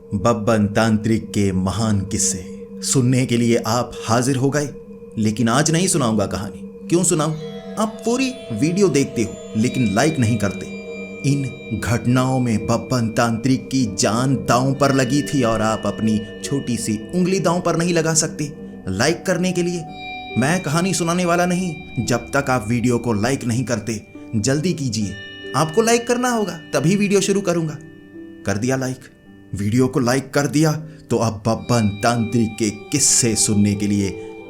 बब्बन तांत्रिक के महान किस्से सुनने के लिए आप हाजिर हो गए। लेकिन आज नहीं सुनाऊंगा कहानी। क्यों सुनाऊं? आप पूरी वीडियो देखते हो लेकिन लाइक नहीं करते। इन घटनाओं में बब्बन तांत्रिक की जान दांव पर लगी थी और आप अपनी छोटी सी उंगली दांव पर नहीं लगा सकते लाइक करने के लिए। मैं कहानी सुनाने वाला नहीं जब तक आप वीडियो को लाइक नहीं करते। जल्दी कीजिए, आपको लाइक करना होगा तभी वीडियो शुरू करूंगा। कर दिया लाइक? वीडियो को लाइक कर दिया तो अब बब्बन तांत्रिक के किस्से सुनने के लिए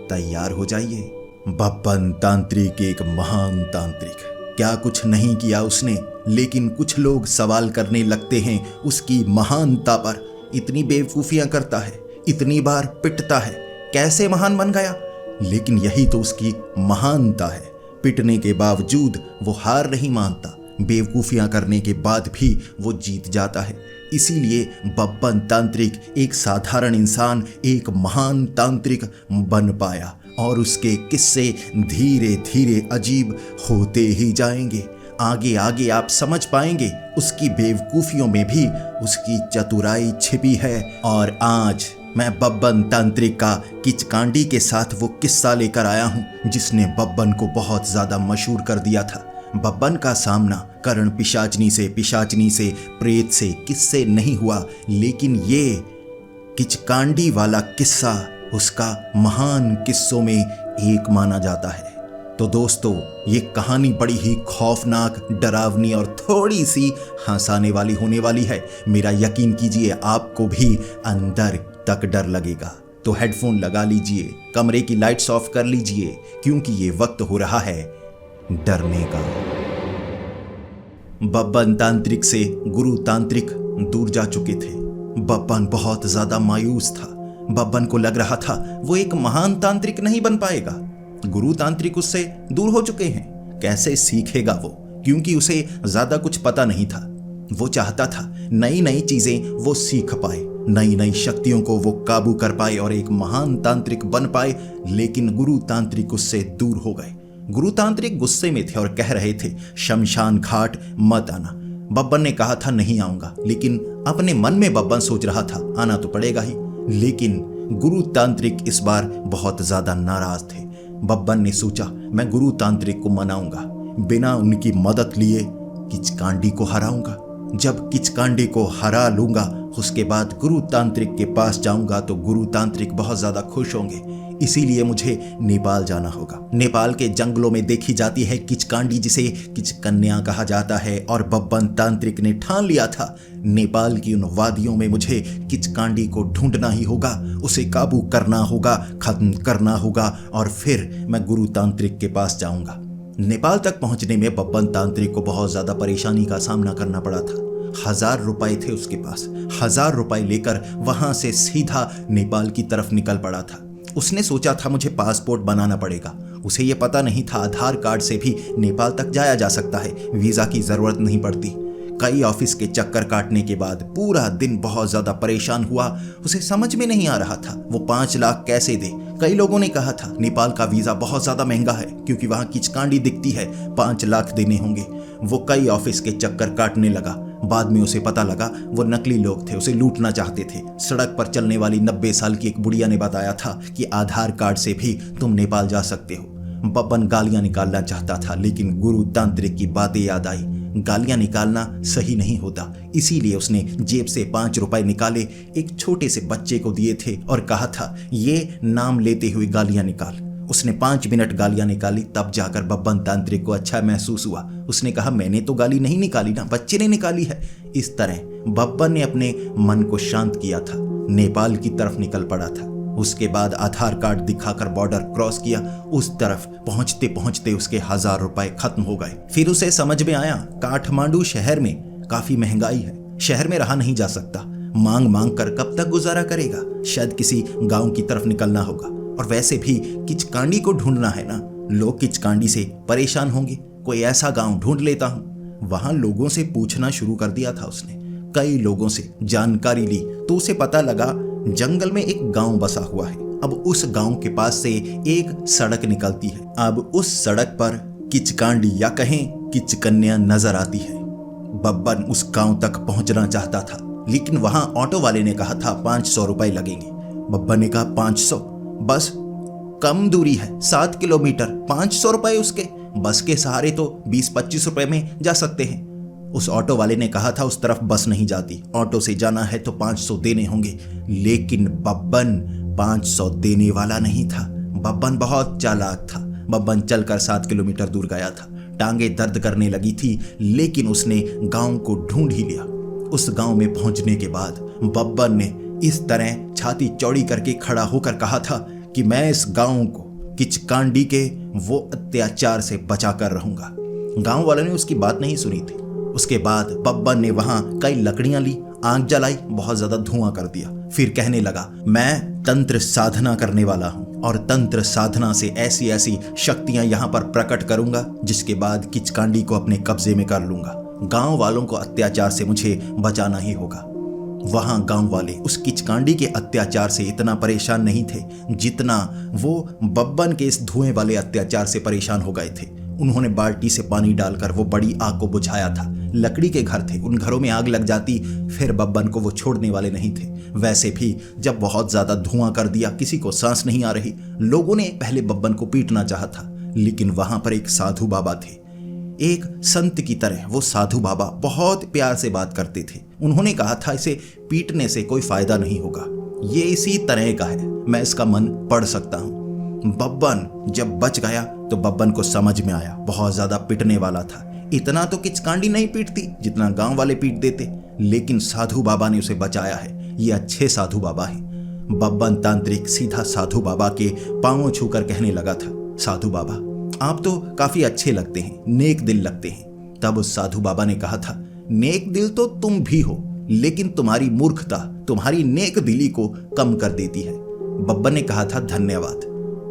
तैयार हो जाइए। बब्बन तांत्रिक एक महान तांत्रिक, क्या कुछ नहीं किया उसने, लेकिन कुछ लोग सवाल करने लगते हैं उसकी महानता पर। इतनी बेवकूफियां करता है, इतनी बार पिटता है, कैसे महान बन गया? लेकिन यही तो उसकी महानता है। पिटने के बावजूद वो हार नहीं मानता, बेवकूफियां करने के बाद भी वो जीत जाता है। इसीलिए बब्बन तांत्रिक एक साधारण इंसान एक महान तांत्रिक बन पाया और उसके किस्से धीरे धीरे अजीब होते ही जाएंगे। आगे आगे आप समझ पाएंगे उसकी बेवकूफियों में भी उसकी चतुराई छिपी है। और आज मैं बब्बन तांत्रिक का किचकांडी के साथ वो किस्सा लेकर आया हूं जिसने बब्बन को बहुत ज्यादा मशहूर कर दिया था। बब्बन का सामना करण पिशाचनी से, प्रेत से किससे नहीं हुआ, लेकिन ये किचकांडी वाला किस्सा उसका महान किस्सों में एक माना जाता है। तो दोस्तों, ये कहानी बड़ी ही खौफनाक, डरावनी और थोड़ी सी हंसाने वाली होने वाली है। मेरा यकीन कीजिए आपको भी अंदर तक डर लगेगा। तो हेडफोन लगा लीजिए, कमरे की लाइट्स ऑफ कर लीजिए, क्योंकि ये वक्त हो रहा है डरने का। बब्बन तांत्रिक से गुरु तांत्रिक दूर जा चुके थे। बब्बन बहुत ज्यादा मायूस था। बब्बन को लग रहा था वो एक महान तांत्रिक नहीं बन पाएगा। गुरु तांत्रिक उससे दूर हो चुके हैं, कैसे सीखेगा वो? क्योंकि उसे ज्यादा कुछ पता नहीं था। वो चाहता था नई नई चीजें वो सीख पाए, नई नई शक्तियों को वो काबू कर पाए और एक महान तांत्रिक बन पाए। लेकिन गुरु तांत्रिक उससे दूर हो गए। गुरु तांत्रिक गुस्से में थे और कह रहे थे शमशान घाट मत आना। बब्बन ने कहा था नहीं आऊंगा, लेकिन अपने मन में बब्बन सोच रहा था आना तो पड़ेगा ही। लेकिन गुरु तांत्रिक इस बार बहुत ज्यादा नाराज थे। बब्बन ने सोचा मैं गुरु तांत्रिक को मनाऊंगा, बिना उनकी मदद लिए किचकांडी को हराऊंगा। जब किचकांडी को हरा लूंगा उसके बाद गुरु तांत्रिक के पास जाऊंगा तो गुरु तांत्रिक बहुत ज्यादा खुश होंगे। इसीलिए मुझे नेपाल जाना होगा। नेपाल के जंगलों में देखी जाती है किचकांडी, जिसे किचकन्या कहा जाता है। और बब्बन तांत्रिक ने ठान लिया था नेपाल की उन वादियों में मुझे किचकांडी को ढूंढना ही होगा, उसे काबू करना होगा, खत्म करना होगा और फिर मैं गुरु तांत्रिक के पास जाऊंगा। नेपाल तक पहुंचने में बब्बन तांत्रिक को बहुत ज्यादा परेशानी का सामना करना पड़ा था। 1000 रुपए थे उसके पास। 1000 रुपए लेकर वहां से सीधा नेपाल की तरफ निकल पड़ा था। उसने सोचा था मुझे पासपोर्ट बनाना पड़ेगा। उसे यह पता नहीं था आधार कार्ड से भी नेपाल तक जाया जा सकता है, वीजा की जरूरत नहीं पड़ती। कई ऑफिस के चक्कर काटने के बाद पूरा दिन बहुत ज्यादा परेशान हुआ। उसे समझ में नहीं आ रहा था वो 5 लाख कैसे दे। कई लोगों ने कहा था नेपाल का वीजा बहुत ज्यादा महंगा है क्योंकि वहां किचकांडी दिखती है, 5 लाख देने होंगे। वो कई ऑफिस के चक्कर काटने लगा। बाद में उसे पता लगा वो नकली लोग थे, उसे लूटना चाहते थे। सड़क पर चलने वाली 90 साल की एक बुढ़िया ने बताया था कि आधार कार्ड से भी तुम नेपाल जा सकते हो। बब्बन गालियां निकालना चाहता था, लेकिन गुरु तांत्रिक की बातें याद आई। गालियां निकालना सही नहीं होता, इसीलिए उसने जेब से 5 रुपए निकाले, एक छोटे से बच्चे को दिए थे और कहा था ये नाम लेते हुए गालियां निकाल। उसने 5 मिनट गालियां निकाली, तब जाकर बब्बन तांत्रिक को अच्छा महसूस हुआ। उसने कहा मैंने तो गाली नहीं निकाली ना, बच्चे ने निकाली है। इस तरह बब्बन ने अपने मन को शांत किया था, नेपाल की तरफ निकल पड़ा था। उसके बाद आधार कार्ड दिखाकर बॉर्डर क्रॉस किया। उस तरफ पहुंचते पहुंचते उसके 1000 रुपए खत्म हो गए। फिर उसे समझ में आया काठमांडू शहर में काफी महंगाई है, शहर में रहा नहीं जा सकता। मांग मांग कर कब तक गुजारा करेगा? शायद किसी गांव की तरफ निकलना होगा। और वैसे भी किचकांडी को ढूंढना है ना, लोग किचकांडी से परेशान होंगे। कोई ऐसा गांव ढूंढ लेता हूं। वहां लोगों से पूछना शुरू कर दिया था उसने। कई लोगों से जानकारी ली तो उसे पता लगा जंगल में एक गांव बसा हुआ है। अब उस गांव के पास से एक सड़क निकलती है। अब उस सड़क पर किचकांडी या कहें किचकन्या नजर आती है। बब्बन उस गांव तक पहुंचना चाहता था। लेकिन वहां ऑटो वाले ने कहा था 500 रुपए लगेंगे। बब्बन ने कहा 500? बस कम दूरी है, 7 किलोमीटर, 500 रुपए उसके? बस के सहारे तो 20-25 रुपए में जा सकते हैं। उस ऑटो वाले ने कहा था उस तरफ बस नहीं जाती, ऑटो से जाना है तो 500 देने होंगे। लेकिन बब्बन 500 देने वाला नहीं था। बब्बन बहुत चालाक था। बब्बन चलकर 7 किलोमीटर दूर गया था। टांगे दर्द करने लगी थी, लेकिन उसने गांव को ढूंढ ही लिया। उस गांव में पहुंचने के बाद बब्बन ने इस तरह छाती चौड़ी करके खड़ा होकर कहा था कि मैं इस गांव को किचकांडी के वो अत्याचार से बचा कर रहूंगा। गांव वालों ने उसकी बात नहीं सुनी थी। उसके बाद बब्बन ने वहां कई लकड़ियां ली, आग जलाई, बहुत ज्यादा धुआं कर दिया। फिर कहने लगा, मैं तंत्र साधना करने वाला हूं और तंत्र साधना से ऐसी ऐसी शक्तियां यहां पर प्रकट करूंगा जिसके बाद किचकांडी को अपने कब्जे में कर लूंगा। गांव वालों को अत्याचार से मुझे बचाना ही होगा। वहां गांव वाले उस किचकांडी के अत्याचार से इतना परेशान नहीं थे जितना वो बब्बन के इस धुएं वाले अत्याचार से परेशान हो गए थे। उन्होंने बाल्टी से पानी डालकर वो बड़ी आग को बुझाया था। लकड़ी के घर थे, उन घरों में आग लग जाती फिर बब्बन को वो छोड़ने वाले नहीं थे। वैसे भी जब बहुत ज्यादा धुआं कर दिया, किसी को सांस नहीं आ रही। लोगों ने पहले बब्बन को पीटना चाहा था, लेकिन वहां पर एक साधु बाबा थे। एक संत की तरह वो साधु बाबा बहुत प्यार से बात करते थे। उन्होंने कहा था इसे पीटने से कोई फायदा नहीं होगा, ये इसी तरह का है, मैं इसका मन पढ़ सकता हूँ। बब्बन जब बच गया तो बब्बन को समझ में आया बहुत ज्यादा पिटने वाला था। इतना तो किचकांडी नहीं पीटती जितना गांव वाले पीट देते, लेकिन साधु बाबा ने उसे बचाया है। ये अच्छे साधु बाबा है। बब्बन तांत्रिक सीधा साधु बाबा के पांवों छूकर कहने लगा था, साधु बाबा आप तो काफी अच्छे लगते हैं, नेक दिल लगते हैं। तब उस साधु बाबा ने कहा था, नेक दिल तो तुम भी हो, लेकिन तुम्हारी मूर्खता तुम्हारी नेक दिली को कम कर देती है। बब्बन ने कहा था धन्यवाद।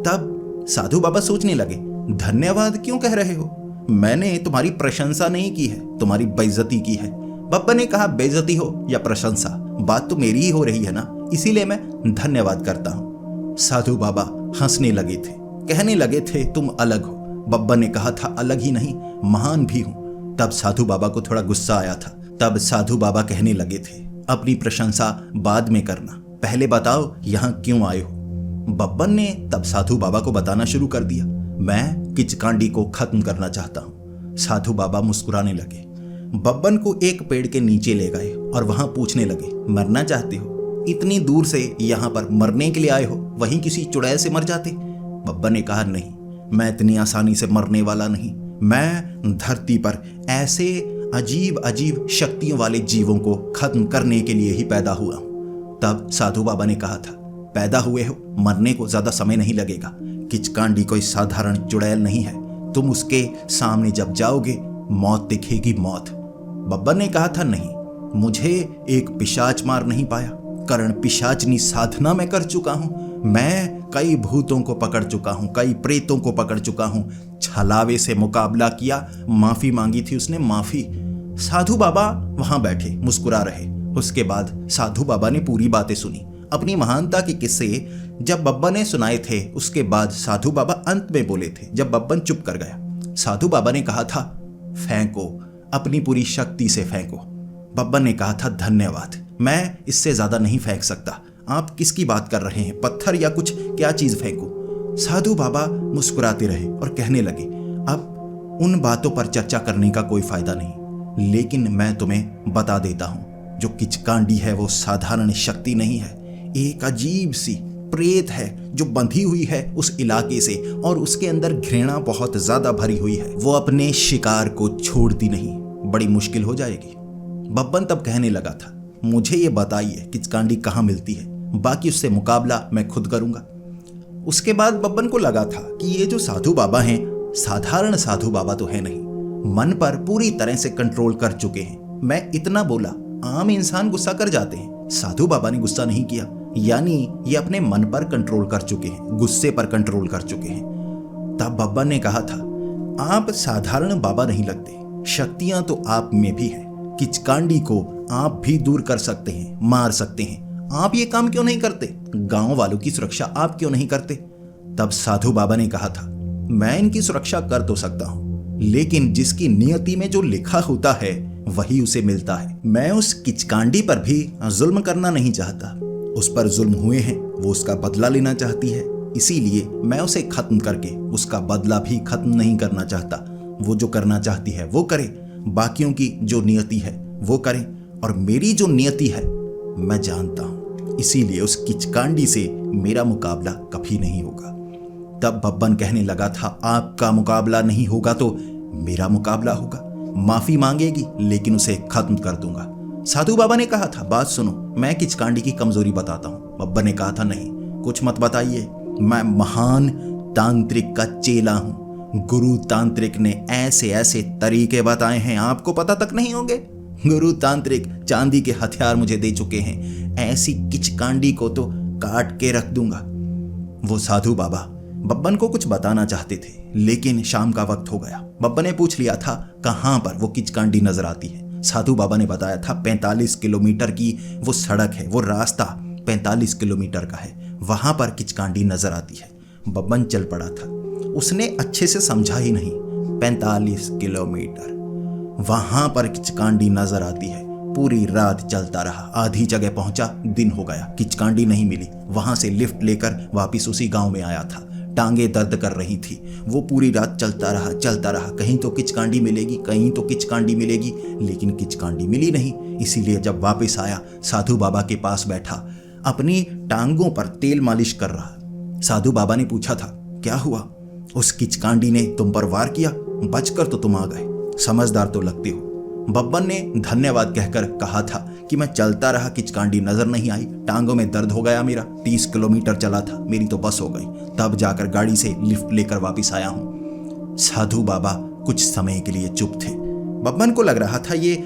तब साधु बाबा सोचने लगे, धन्यवाद क्यों कह रहे हो? मैंने तुम्हारी प्रशंसा नहीं की है, तुम्हारी बेइज्जती की है। बब्बन ने कहा, बेइज्जती हो या प्रशंसा, बात तो मेरी ही हो रही है ना, इसीलिए मैं धन्यवाद करता हूं। साधु बाबा हंसने लगे थे, कहने लगे थे तुम अलग हो। बब्बन ने कहा था अलग ही नहीं, महान भी हूं। तब साधु बाबा को थोड़ा गुस्सा आया था। तब साधु बाबा कहने लगे थे, अपनी प्रशंसा बाद में करना, पहले बताओ यहां क्यों आए हो। बब्बन ने तब साधु बाबा को बताना शुरू कर दिया, मैं किचकांडी को खत्म करना चाहता हूं। साधु बाबा मुस्कुराने लगे। बब्बन को एक पेड़ के नीचे ले गए और वहां पूछने लगे, मरना चाहते हो? इतनी दूर से यहां पर मरने के लिए आए हो, वहीं किसी चुड़ैल से मर जाते। बब्बन ने कहा, नहीं, मैं इतनी आसानी से मरने वाला नहीं। मैं धरती पर ऐसे अजीब अजीब शक्तियों वाले जीवों को खत्म करने के लिए ही पैदा हुआ हूं। तब साधु बाबा ने कहा था, पैदा हुए हो, मरने को ज्यादा समय नहीं लगेगा। किचकांडी कोई साधारण चुड़ैल नहीं है, तुम उसके सामने जब जाओगे मौत दिखेगी, मौत। बब्बन ने कहा था, नहीं, मुझे एक पिशाच मार नहीं पाया, कर्ण पिशाचनी साधना में कर चुका हूं। मैं कई भूतों को पकड़ चुका हूं, कई प्रेतों को पकड़ चुका हूं। छलावे से मुकाबला किया, माफी मांगी थी उसने, माफी। साधु बाबा वहां बैठे मुस्कुरा रहे। उसके बाद साधु बाबा ने पूरी बातें सुनी, अपनी महानता के किस्से जब बब्बन ने सुनाए थे। उसके बाद साधु बाबा अंत में बोले थे, जब बब्बन चुप कर गया। साधु बाबा ने कहा था, फेंको, अपनी पूरी शक्ति से फेंको। बब्बन ने कहा था, धन्यवाद, मैं इससे ज्यादा नहीं फेंक सकता। आप किसकी बात कर रहे हैं, पत्थर या कुछ, क्या चीज फेंकूं? साधु बाबा मुस्कुराते रहे और कहने लगे, अब उन बातों पर चर्चा करने का कोई फायदा नहीं, लेकिन मैं तुम्हें बता देता हूं, जो किचकांडी है वो साधारण शक्ति नहीं है, एक अजीब सी प्रेत है जो बंधी हुई है उस इलाके से, और उसके अंदर घृणा बहुत ज्यादा भरी हुई है। वो अपने शिकार को छोड़ती नहीं, बड़ी मुश्किल हो जाएगी। बब्बन तब कहने लगा था, मुझे ये बताइए किचकांडी कहाँ मिलती है, बाकी उससे मुकाबला मैं खुद करूंगा। उसके बाद बब्बन को लगा था कि ये जो साधु बाबा हैं साधारण साधु बाबा तो है नहीं, मन पर पूरी तरह से कंट्रोल कर चुके हैं। मैं इतना बोला, आम इंसान गुस्सा कर जाते हैं, साधु बाबा ने गुस्सा नहीं किया, यानी ये अपने मन पर कंट्रोल कर चुके हैं, गुस्से पर कंट्रोल कर चुके हैं। तब बब्बन ने कहा था, आप साधारण बाबा नहीं लगते, शक्तियां तो आप में भी हैं। किचकांडी को आप भी दूर कर सकते हैं, मार सकते हैं। आप ये काम क्यों नहीं करते? गांव वालों की सुरक्षा आप क्यों नहीं करते? तब साधु बाबा ने कहा था, मैं इनकी सुरक्षा कर तो सकता हूं, लेकिन जिसकी नियति में जो लिखा होता है वही उसे मिलता है। मैं उस किचकांडी पर भी जुल्म करना नहीं चाहता। उस पर जुल्म हुए हैं, वो उसका बदला लेना चाहती है, इसीलिए मैं उसे खत्म करके उसका बदला भी खत्म नहीं करना चाहता। वो जो करना चाहती है वो करे, बाकियों की जो नियति है वो करें, और मेरी जो नियति है मैं जानता हूं, इसीलिए उस किचकांडी से मेरा मुकाबला कभी नहीं होगा। तब बब्बन कहने लगा था, आपका मुकाबला नहीं होगा तो मेरा मुकाबला होगा। माफी मांगेगी लेकिन उसे खत्म कर दूंगा। साधु बाबा ने कहा था, बात सुनो, मैं किचकांडी की कमजोरी बताता हूं। बब्बन ने कहा था, नहीं कुछ मत बताइए, मैं महान तांत्रिक का चेला हूं। गुरु तांत्रिक ने ऐसे ऐसे तरीके बताए हैं, आपको पता तक नहीं होंगे। गुरु तांत्रिक चांदी के हथियार मुझे दे चुके हैं, ऐसी किचकांडी को तो काट के रख दूंगा। वो साधु बाबा बब्बन को कुछ बताना चाहते थे, लेकिन शाम का वक्त हो गया। बब्बन ने पूछ लिया था कहां पर वो किचकांडी नजर आती है। साधु बाबा ने बताया था 45 किलोमीटर की वो सड़क है, वो रास्ता 45 किलोमीटर का है, वहां पर किचकांडी नजर आती है। बब्बन चल पड़ा था, उसने अच्छे से समझा ही नहीं। 45 किलोमीटर, वहां पर किचकांडी नजर आती है। पूरी रात चलता रहा, आधी जगह पहुंचा, दिन हो गया, किचकांडी नहीं मिली। वहां से लिफ्ट लेकर वापिस उसी गांव में आया था। टांगे दर्द कर रही थी। वो पूरी रात चलता रहा, कहीं तो किचकांडी मिलेगी, कहीं तो किचकांडी मिलेगी, लेकिन किचकांडी मिली नहीं। इसीलिए जब वापस आया, साधु बाबा के पास बैठा, अपनी टांगों पर तेल मालिश कर रहा। साधु बाबा ने पूछा था, क्या हुआ? उस किचकांडी ने तुम पर वार किया, बचकर तो तुम आ गए, समझदार तो लगते हो। बब्बन ने धन्यवाद कहकर कहा था कि मैं चलता रहा, किचकांडी नजर नहीं आई, टांगों में दर्द हो गया मेरा, 30 किलोमीटर चला था, मेरी तो बस हो गई, तब जाकर गाड़ी से लिफ्ट लेकर वापस आया हूं। साधु बाबा कुछ समय के लिए चुप थे। बब्बन को लग रहा था ये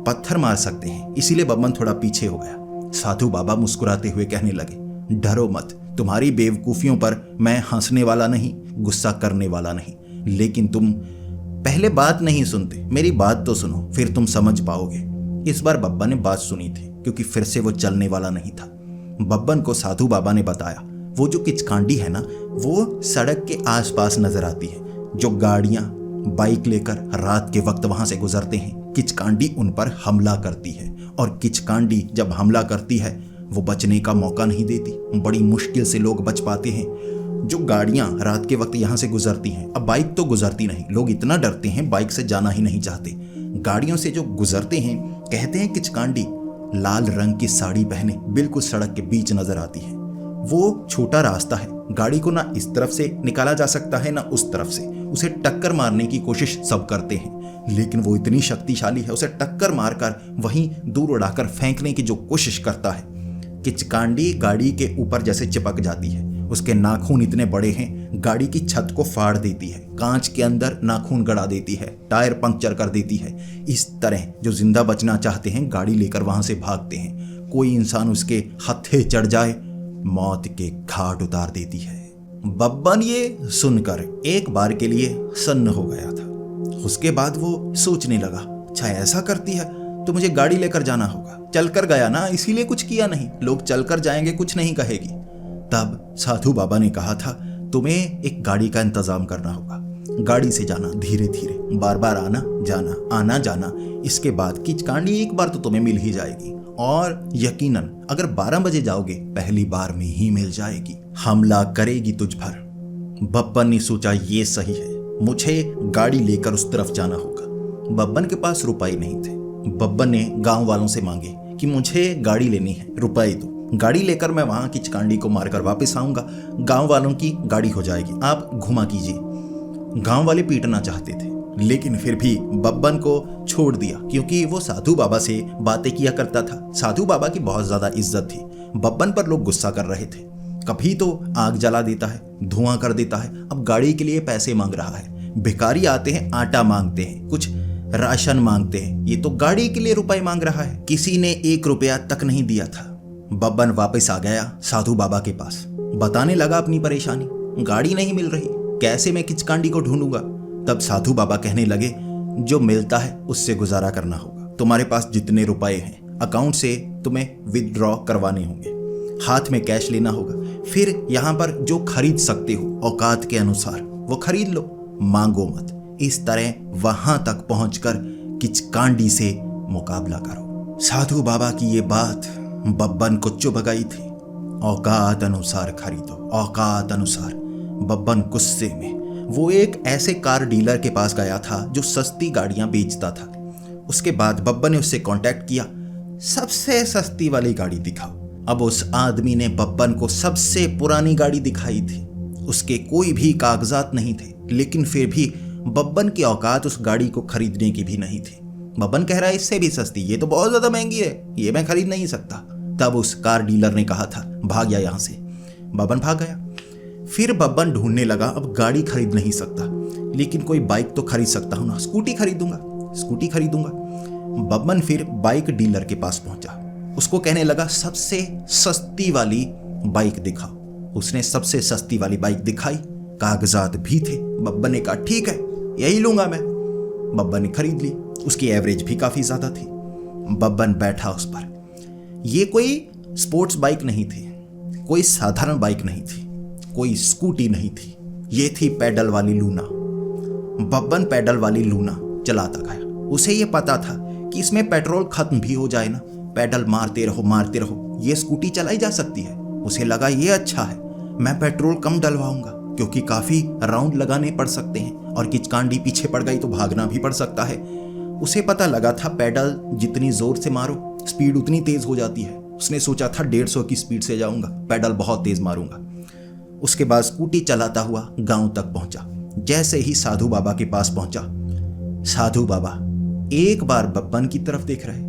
पत्थर मार सकते हैं, इसीलिए बब्बन थोड़ा पीछे हो गया। साधु बाबा मुस्कुराते हुए कहने लगे, डरो मत, तुम्हारी बेवकूफियों पर मैं हंसने वाला नहीं, गुस्सा करने वाला नहीं, लेकिन तुम पहले बात नहीं सुनते, मेरी बात तो सुनो, फिर तुम समझ पाओगे। इस बार बब्बन ने बात सुनी थी, क्योंकि फिर से वो चलने वाला नहीं था। बब्बन को साधु बाबा ने बताया, वो जो किचकांडी है ना, वो सड़क के आसपास नजर आती है। जो गाड़ियां बाइक लेकर रात के वक्त वहां से गुजरते हैं, किचकांडी उन पर हमला करती है, और किचकांडी जब हमला करती है वो बचने का मौका नहीं देती। बड़ी मुश्किल से लोग बच पाते हैं। जो गाड़ियां रात के वक्त यहां से गुजरती हैं, अब बाइक तो गुजरती नहीं, लोग इतना डरते हैं, बाइक से जाना ही नहीं चाहते। गाड़ियों से जो गुजरते हैं, कहते हैं किचकांडी लाल रंग की साड़ी पहने बिल्कुल सड़क के बीच नजर आती है। वो छोटा रास्ता है, गाड़ी को ना इस तरफ से निकाला जा सकता है ना उस तरफ से। उसे टक्कर मारने की कोशिश सब करते हैं, लेकिन वो इतनी शक्तिशाली है, उसे टक्कर मारकर वहीं दूर उड़ाकर फेंकने की जो कोशिश करता है, किचकांडी गाड़ी के ऊपर जैसे चिपक जाती है। उसके नाखून इतने बड़े हैं, गाड़ी की छत को फाड़ देती है, कांच के अंदर नाखून गड़ा देती है, टायर पंक्चर कर देती है। इस तरह जो जिंदा बचना चाहते हैं गाड़ी लेकर वहां से भागते हैं। कोई इंसान उसके हत्थे चढ़ जाए, मौत के घाट उतार देती है। बब्बन ये सुनकर एक बार के लिए सन्न हो गया था। उसके बाद वो सोचने लगा, अच्छा ऐसा करती है तो मुझे गाड़ी लेकर जाना होगा। चलकर गया ना, इसीलिए कुछ किया नहीं, लोग चलकर जाएंगे, कुछ नहीं कहेगी। तब साधु बाबा ने कहा था, तुम्हें एक गाड़ी का इंतजाम करना होगा, गाड़ी से जाना धीरे धीरे, बार बार आना जाना, आना जाना। इसके बाद किचकांडी एक बार तो तुम्हें मिल ही जाएगी, और यकीनन अगर 12 बजे जाओगे पहली बार में ही मिल जाएगी, हमला करेगी तुझ पर। बब्बन ने सोचा ये सही है, मुझे गाड़ी लेकर उस तरफ जाना होगा। बब्बन के पास रुपए नहीं थे। बब्बन ने गांव वालों से मांगे कि मुझे गाड़ी लेनी है, रुपए दो, गाड़ी लेकर मैं वहां किचकांडी को मारकर वापस आऊंगा, गांव वालों की गाड़ी हो जाएगी, आप घुमा कीजिए। गांव वाले पीटना चाहते थे, लेकिन फिर भी बब्बन को छोड़ दिया, क्योंकि वो साधु बाबा से बातें किया करता था। साधु बाबा की बहुत ज्यादा इज्जत थी। बब्बन पर लोग गुस्सा कर रहे थे, कभी तो आग जला देता है, धुआं कर देता है, अब गाड़ी के लिए पैसे मांग रहा है। भिखारी आते हैं, आटा मांगते हैं, कुछ राशन मांगते हैं, ये तो गाड़ी के लिए रुपए मांग रहा है। किसी ने 1 रुपया तक नहीं दिया था। बब्बन वापस आ गया साधु बाबा के पास, बताने लगा अपनी परेशानी, गाड़ी नहीं मिल रही, कैसे मैं किचकांडी को ढूंढूंगा। तब साधु बाबा कहने लगे, जो मिलता है उससे गुजारा करना होगा, तुम्हारे पास जितने रुपए हैं अकाउंट से तुम्हें विदड्रॉ करवाने होंगे, हाथ में कैश लेना होगा, फिर यहाँ पर जो खरीद सकते हो औकात के अनुसार वो खरीद लो, मांगो मत। इस तरह वहां तक पहुंचकर किचकांडी से मुकाबला करो। साधु बाबा की ये बात बब्बन को चुभ गई थी। औकात अनुसार खरीदो, औकात अनुसार। बब्बन गुस्से में वो एक ऐसे कार डीलर के पास गया था जो सस्ती गाड़ियां बेचता था। उसके बाद बब्बन ने उससे कांटेक्ट किया, सबसे सस्ती वाली गाड़ी दिखाओ। अब उस आदमी ने बब्बन को सबसे पुरानी गाड़ी दिखाई थी। उसके कोई भी कागजात नहीं थे, लेकिन फिर भी बब्बन की औकात उस गाड़ी को खरीदने की भी नहीं थी। बब्बन कह रहा है इससे भी सस्ती, ये तो बहुत ज्यादा महंगी है, ये मैं खरीद नहीं सकता। तब उस कार डीलर ने कहा था भाग जा यहां से। बब्बन भाग गया। फिर बब्बन ढूंढने लगा, अब गाड़ी खरीद नहीं सकता, लेकिन कोई बाइक तो खरीद सकता हूं ना, स्कूटी खरीदूंगा। बब्बन फिर बाइक डीलर के पास पहुंचा। उसको कहने लगा सबसे सस्ती वाली बाइक दिखाओ। उसने सबसे सस्ती वाली बाइक दिखाई, कागजात भी थे। बब्बन ने कहा ठीक है, यही लूंगा मैं। बब्बन ने खरीद ली। उसकी एवरेज भी काफी ज्यादा थी। बब्बन बैठा उस पर। ये कोई स्पोर्ट्स बाइक नहीं थी, कोई साधारण बाइक नहीं थी, कोई स्कूटी नहीं थी, ये थी पैडल वाली लूना। बब्बन पैडल वाली लूना चलाता गया। उसे ये पता था कि इसमें पेट्रोल खत्म भी हो जाए ना, पैडल मारते रहो, ये स्कूटी चलाई जा सकती है। उसे लगा ये अच्छा है, मैं पेट्रोल कम डलवाऊंगा क्योंकि काफी राउंड लगाने पड़ सकते हैं और किचकांडी पीछे पड़ गई तो भागना भी पड़ सकता है। उसे पता लगा था पैडल जितनी जोर से मारो स्पीड उतनी तेज हो जाती है। उसने सोचा था 150 की स्पीड से जाऊंगा, पैडल बहुत तेज मारूंगा। उसके बाद स्कूटी चलाता हुआ गांव तक पहुंचा। जैसे ही साधु बाबा के पास पहुंचा, साधु बाबा एक बार बब्बन की तरफ देख रहे,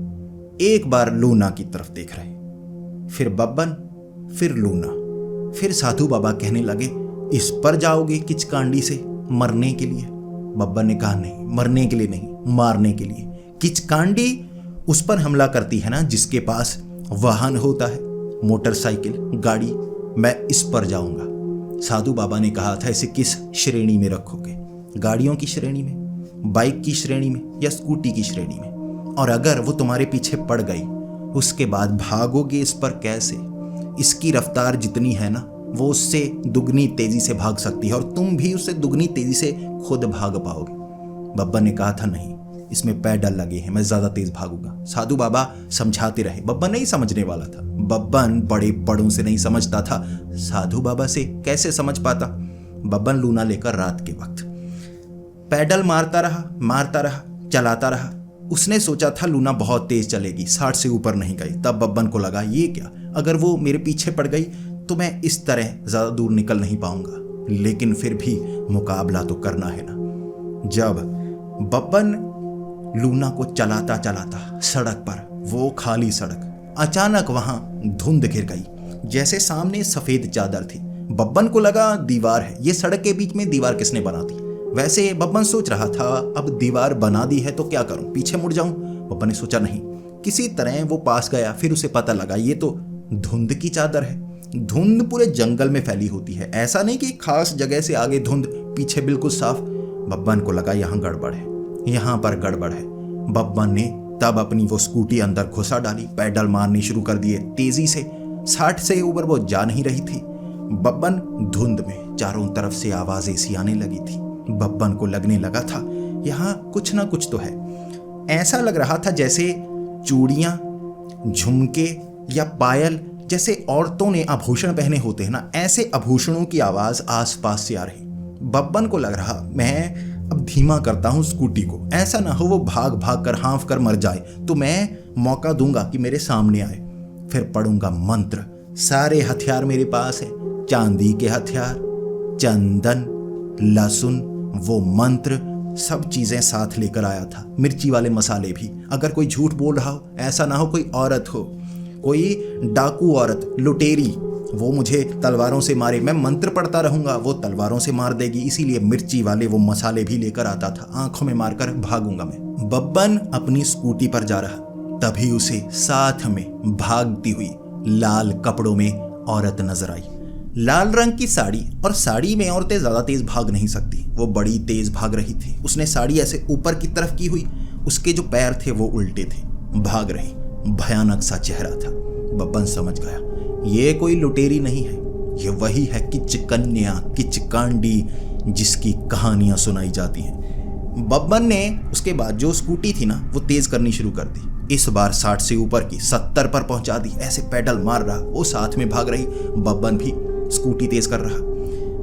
एक बार लूना की तरफ देख रहे, फिर बब्बन, फिर लूना। फिर साधु बाबा कहने लगे इस पर जाओगे किचकांडी से मरने के लिए। बब्बन ने कहा नहीं, मरने के लिए नहीं, मारने के लिए। किचकांडी उस पर हमला करती है ना जिसके पास वाहन होता है, मोटरसाइकिल, गाड़ी। मैं इस पर जाऊंगा। साधु बाबा ने कहा था इसे किस श्रेणी में रखोगे, गाड़ियों की श्रेणी में, बाइक की श्रेणी में या स्कूटी की श्रेणी में? और अगर वो तुम्हारे पीछे पड़ गई उसके बाद भागोगे इस पर कैसे? इसकी रफ्तार जितनी है ना वो उससे दुगनी तेजी से भाग सकती है और तुम भी उससे दुगनी तेजी से खुद भाग पाओगे। बब्बन ने कहा था नहीं, इसमें पैडल लगे हैं, मैं ज्यादा तेज भागूंगा। साधु बाबा समझाते रहे। बब्बन नहीं समझने वाला था। बब्बन बड़े बड़ों से नहीं समझता था, साधु बाबा से कैसे समझ पाता। बब्बन लूना लेकर रात के वक्त पैडल मारता रहा, चलाता रहा। उसने सोचा था लूना बहुत तेज चलेगी, 60 से ऊपर नहीं गई। तब बब्बन को लगा ये क्या, अगर वो मेरे पीछे पड़ गई तो मैं इस तरह ज्यादा दूर निकल नहीं पाऊंगा, लेकिन फिर भी मुकाबला तो करना है ना। जब बब्बन लूना को चलाता चलाता सड़क पर, वो खाली सड़क, अचानक वहां धुंध घिर गई। जैसे सामने सफेद चादर थी। बब्बन को लगा दीवार है, ये सड़क के बीच में दीवार किसने बना दी। वैसे बब्बन सोच रहा था अब दीवार बना दी है तो क्या करूं, पीछे मुड़ जाऊं। बब्बन ने सोचा नहीं, किसी तरह वो पास गया। फिर उसे पता लगा ये तो धुंध की चादर है। धुंध पूरे जंगल में फैली होती है, ऐसा नहीं कि खास जगह से आगे धुंध, पीछे बिल्कुल साफ। बब्बन को लगा यहां गड़बड़ है, यहां पर गड़बड़ है। बब्बन ने तब अपनी वो स्कूटी अंदर घुसा डाली, पैडल मारने शुरू कर दिए तेजी से। 60 से ऊपर वो जा नहीं रही थी। बब्बन धुंध में चारों तरफ से आवाजें सी आने लगी थी। बब्बन को लगने लगा था यहाँ कुछ ना कुछ तो है। ऐसा लग रहा था जैसे चूड़ियां, झुमके या पायल, जैसे औरतों ने आभूषण पहने होते हैं ना, ऐसे आभूषणों की आवाज आसपास से आ रही। बब्बन को लग रहा मैं अब धीमा करता हूं स्कूटी को, ऐसा ना हो वो भाग भाग कर हाँफ कर मर जाए, तो मैं मौका दूंगा कि मेरे सामने आए। फिर पढ़ूंगा मंत्र। सारे हथियार मेरे पास है, चांदी के हथियार, चंदन, लहसुन, वो मंत्र, सब चीजें साथ लेकर आया था। मिर्ची वाले मसाले भी। अगर कोई झूठ बोल रहा हो, ऐसा ना हो कोई औरत हो, कोई डाकू औरत, लुटेरी, वो मुझे तलवारों से मारे, मैं मंत्र पढ़ता रहूंगा, वो तलवारों से मार देगी। इसीलिए मिर्ची वाले वो मसाले भी लेकर आता था। आंखों में मारकर भागूंगा मैं। बब्बन अपनी स्कूटी पर जा रहा, तभी उसे साथ में भागती हुई लाल कपड़ों में औरत नजर आई। लाल रंग की साड़ी, और साड़ी में औरतें ज्यादा तेज भाग नहीं सकती, वो बड़ी तेज भाग रही थी। उसने साड़ी ऐसे ऊपर की तरफ की हुई, उसके जो पैर थे वो उल्टे थे, भाग रही। भयानक सा चेहरा था। बब्बन समझ गया ये कोई लुटेरी नहीं है, ये वही है किचकन्या, किचकांडी, जिसकी कहानियां सुनाई जाती हैं। बब्बन ने उसके बाद जो स्कूटी थी ना वो तेज करनी शुरू कर दी। इस बार 60 से ऊपर की 70 पर पहुंचा दी। ऐसे पेडल मार रहा, वो साथ में भाग रही, बब्बन भी स्कूटी तेज कर रहा।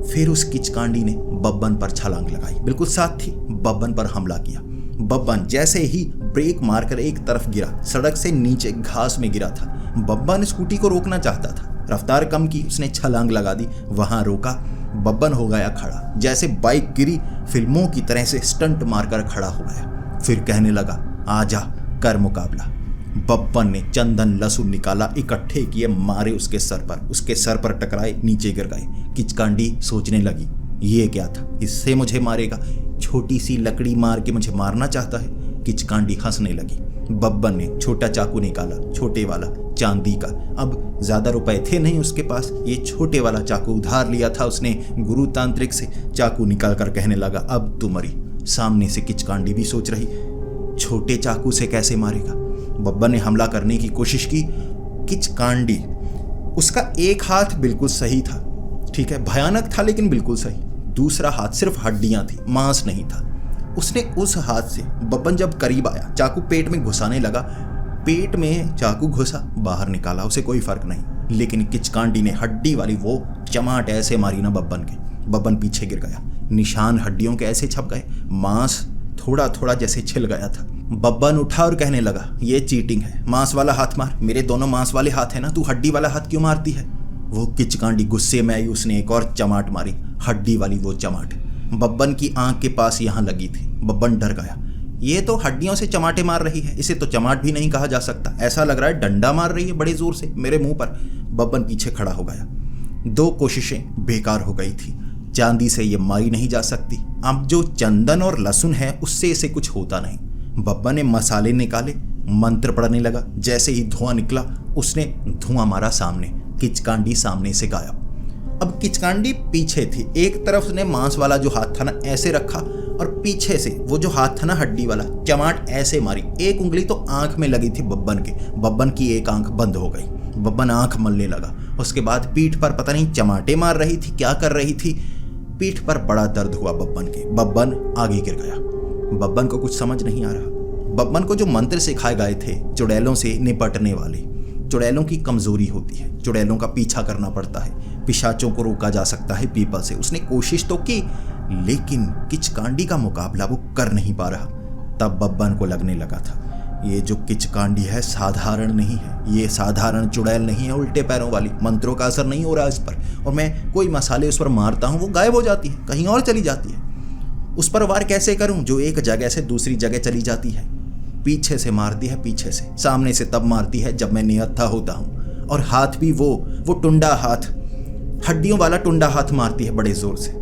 फिर उस किचकांडी ने बब्बन पर छलांग लगाई, बिल्कुल साथ थी, बब्बन पर हमला किया। बब्बन जैसे ही ब्रेक मारकर एक तरफ गिरा, सड़क से नीचे घास में गिरा था। बब्बन स्कूटी को रोकना चाहता था, रफ्तार कम की, उसने छलांग लगा दी, वहां रोका। बब्बन हो गया खड़ा, जैसे बाइक गिरी फिल्मों की तरह से स्टंट मारकर खड़ा हो गया। फिर कहने लगा, आजा कर मुकाबला। बब्बन ने चंदन लहसुन निकाला, इकट्ठे किए, मारे उसके सर पर टकराए, नीचे गिर गए। किचकांडी सोचने लगी, ये क्या था, इससे मुझे मारेगा, छोटी सी लकड़ी मार के मुझे मारना चाहता है। किचकांडी हंसने लगी। बब्बन ने छोटा चाकू निकाला, छोटे वाला, चांदी का। अब ज्यादा रुपए थे नहीं उसके पास, ये छोटे वाला चाकू उधार लिया था उसने गुरु तांत्रिक से। चाकू निकाल कर कहने लगा, अब तू मरी। सामने से किचकांडी भी सोच रही, छोटे चाकू से कैसे मारेगा। बब्बन ने हमला करने की कोशिश की। किचकांडी, उसका एक हाथ बिल्कुल सही था, ठीक है, भयानक था लेकिन बिल्कुल सही। दूसरा हाथ सिर्फ हड्डियां थी, मांस नहीं था। उसने उस हाथ से, बब्बन जब करीब आया, चाकू पेट में घुसाने लगा। पेट में चाकू घुसा, बाहर निकाला, उसे कोई फर्क नहीं। लेकिन किचकांडी ने हड्डी वाली वो चमाट ऐसे मारी ना बब्बन के, बब्बन पीछे गिर गया। निशान हड्डियों के ऐसे छप गए, मांस थोड़ा थोड़ा जैसे छिल गया था। बब्बन उठा और कहने लगा, ये चीटिंग है, मांस वाला हाथ मार। मेरे दोनों मांस वाले हाथ है ना, तू हड्डी वाला हाथ क्यों मारती है। वो किचकांडी गुस्से में आई, उसने एक और चमाट मारी, हड्डी वाली वो चमाट बब्बन की आंख के पास यहां लगी थी। बब्बन डर गया, ये तो हड्डियों से चमाटे मार रही है, इसे तो चमाट भी नहीं कहा जा सकता, ऐसा लग रहा है डंडा मार रही है बड़े जोर से मेरे मुंह पर। बब्बन पीछे खड़ा हो गया। 2 कोशिशें बेकार हो गई थी, चांदी से ये मारी नहीं जा सकती, अब जो चंदन और लहसुन है उससे इसे कुछ होता नहीं। बब्बन ने मसाले निकाले, मंत्र पढ़ने लगा। जैसे ही धुआं निकला, उसने धुआं मारा सामने, किचकांडी सामने से गायब। अब किचकांडी पीछे थी, एक तरफ उसने मांस वाला जो हाथ था ना ऐसे रखा, और पीछे से वो जो हाथ था ना हड्डी वाला, चमाट ऐसे मारी। एक उंगली तो आंख में लगी थी बब्बन के, बब्बन की एक आंख बंद हो गई। बब्बन आंख मलने लगा। उसके बाद पीठ पर पता नहीं चमाटे मार रही थी, क्या कर रही थी। पीठ पर बड़ा दर्द हुआ बब्बन के, बब्बन आगे गिर गया। बब्बन को कुछ समझ नहीं आ रहा। बब्बन को जो मंत्र सिखाए गए थे चुड़ैलों से निपटने वाले, चुड़ैलों की कमजोरी होती है, चुड़ैलों का पीछा करना पड़ता है, पिशाचों को रोका जा सकता है पीपल से। उसने कोशिश तो की, लेकिन किचकांडी का मुकाबला वो कर नहीं पा रहा। तब बब्बन को लगने लगा था, ये जो किचकांडी है साधारण नहीं है, ये साधारण चुड़ैल नहीं है, उल्टे पैरों वाली। मंत्रों का असर नहीं हो रहा इस पर, और मैं कोई मसाले उस पर मारता हूँ वो गायब हो जाती है, कहीं और चली जाती है। उस पर वार कैसे करूं जो एक जगह से दूसरी जगह चली जाती है। पीछे से मारती है, पीछे से, सामने से तब मारती है जब मैं निहत्था होता हूं। और हाथ भी वो टुंडा हाथ, हड्डियों वाला टुंडा हाथ मारती है बड़े जोर से।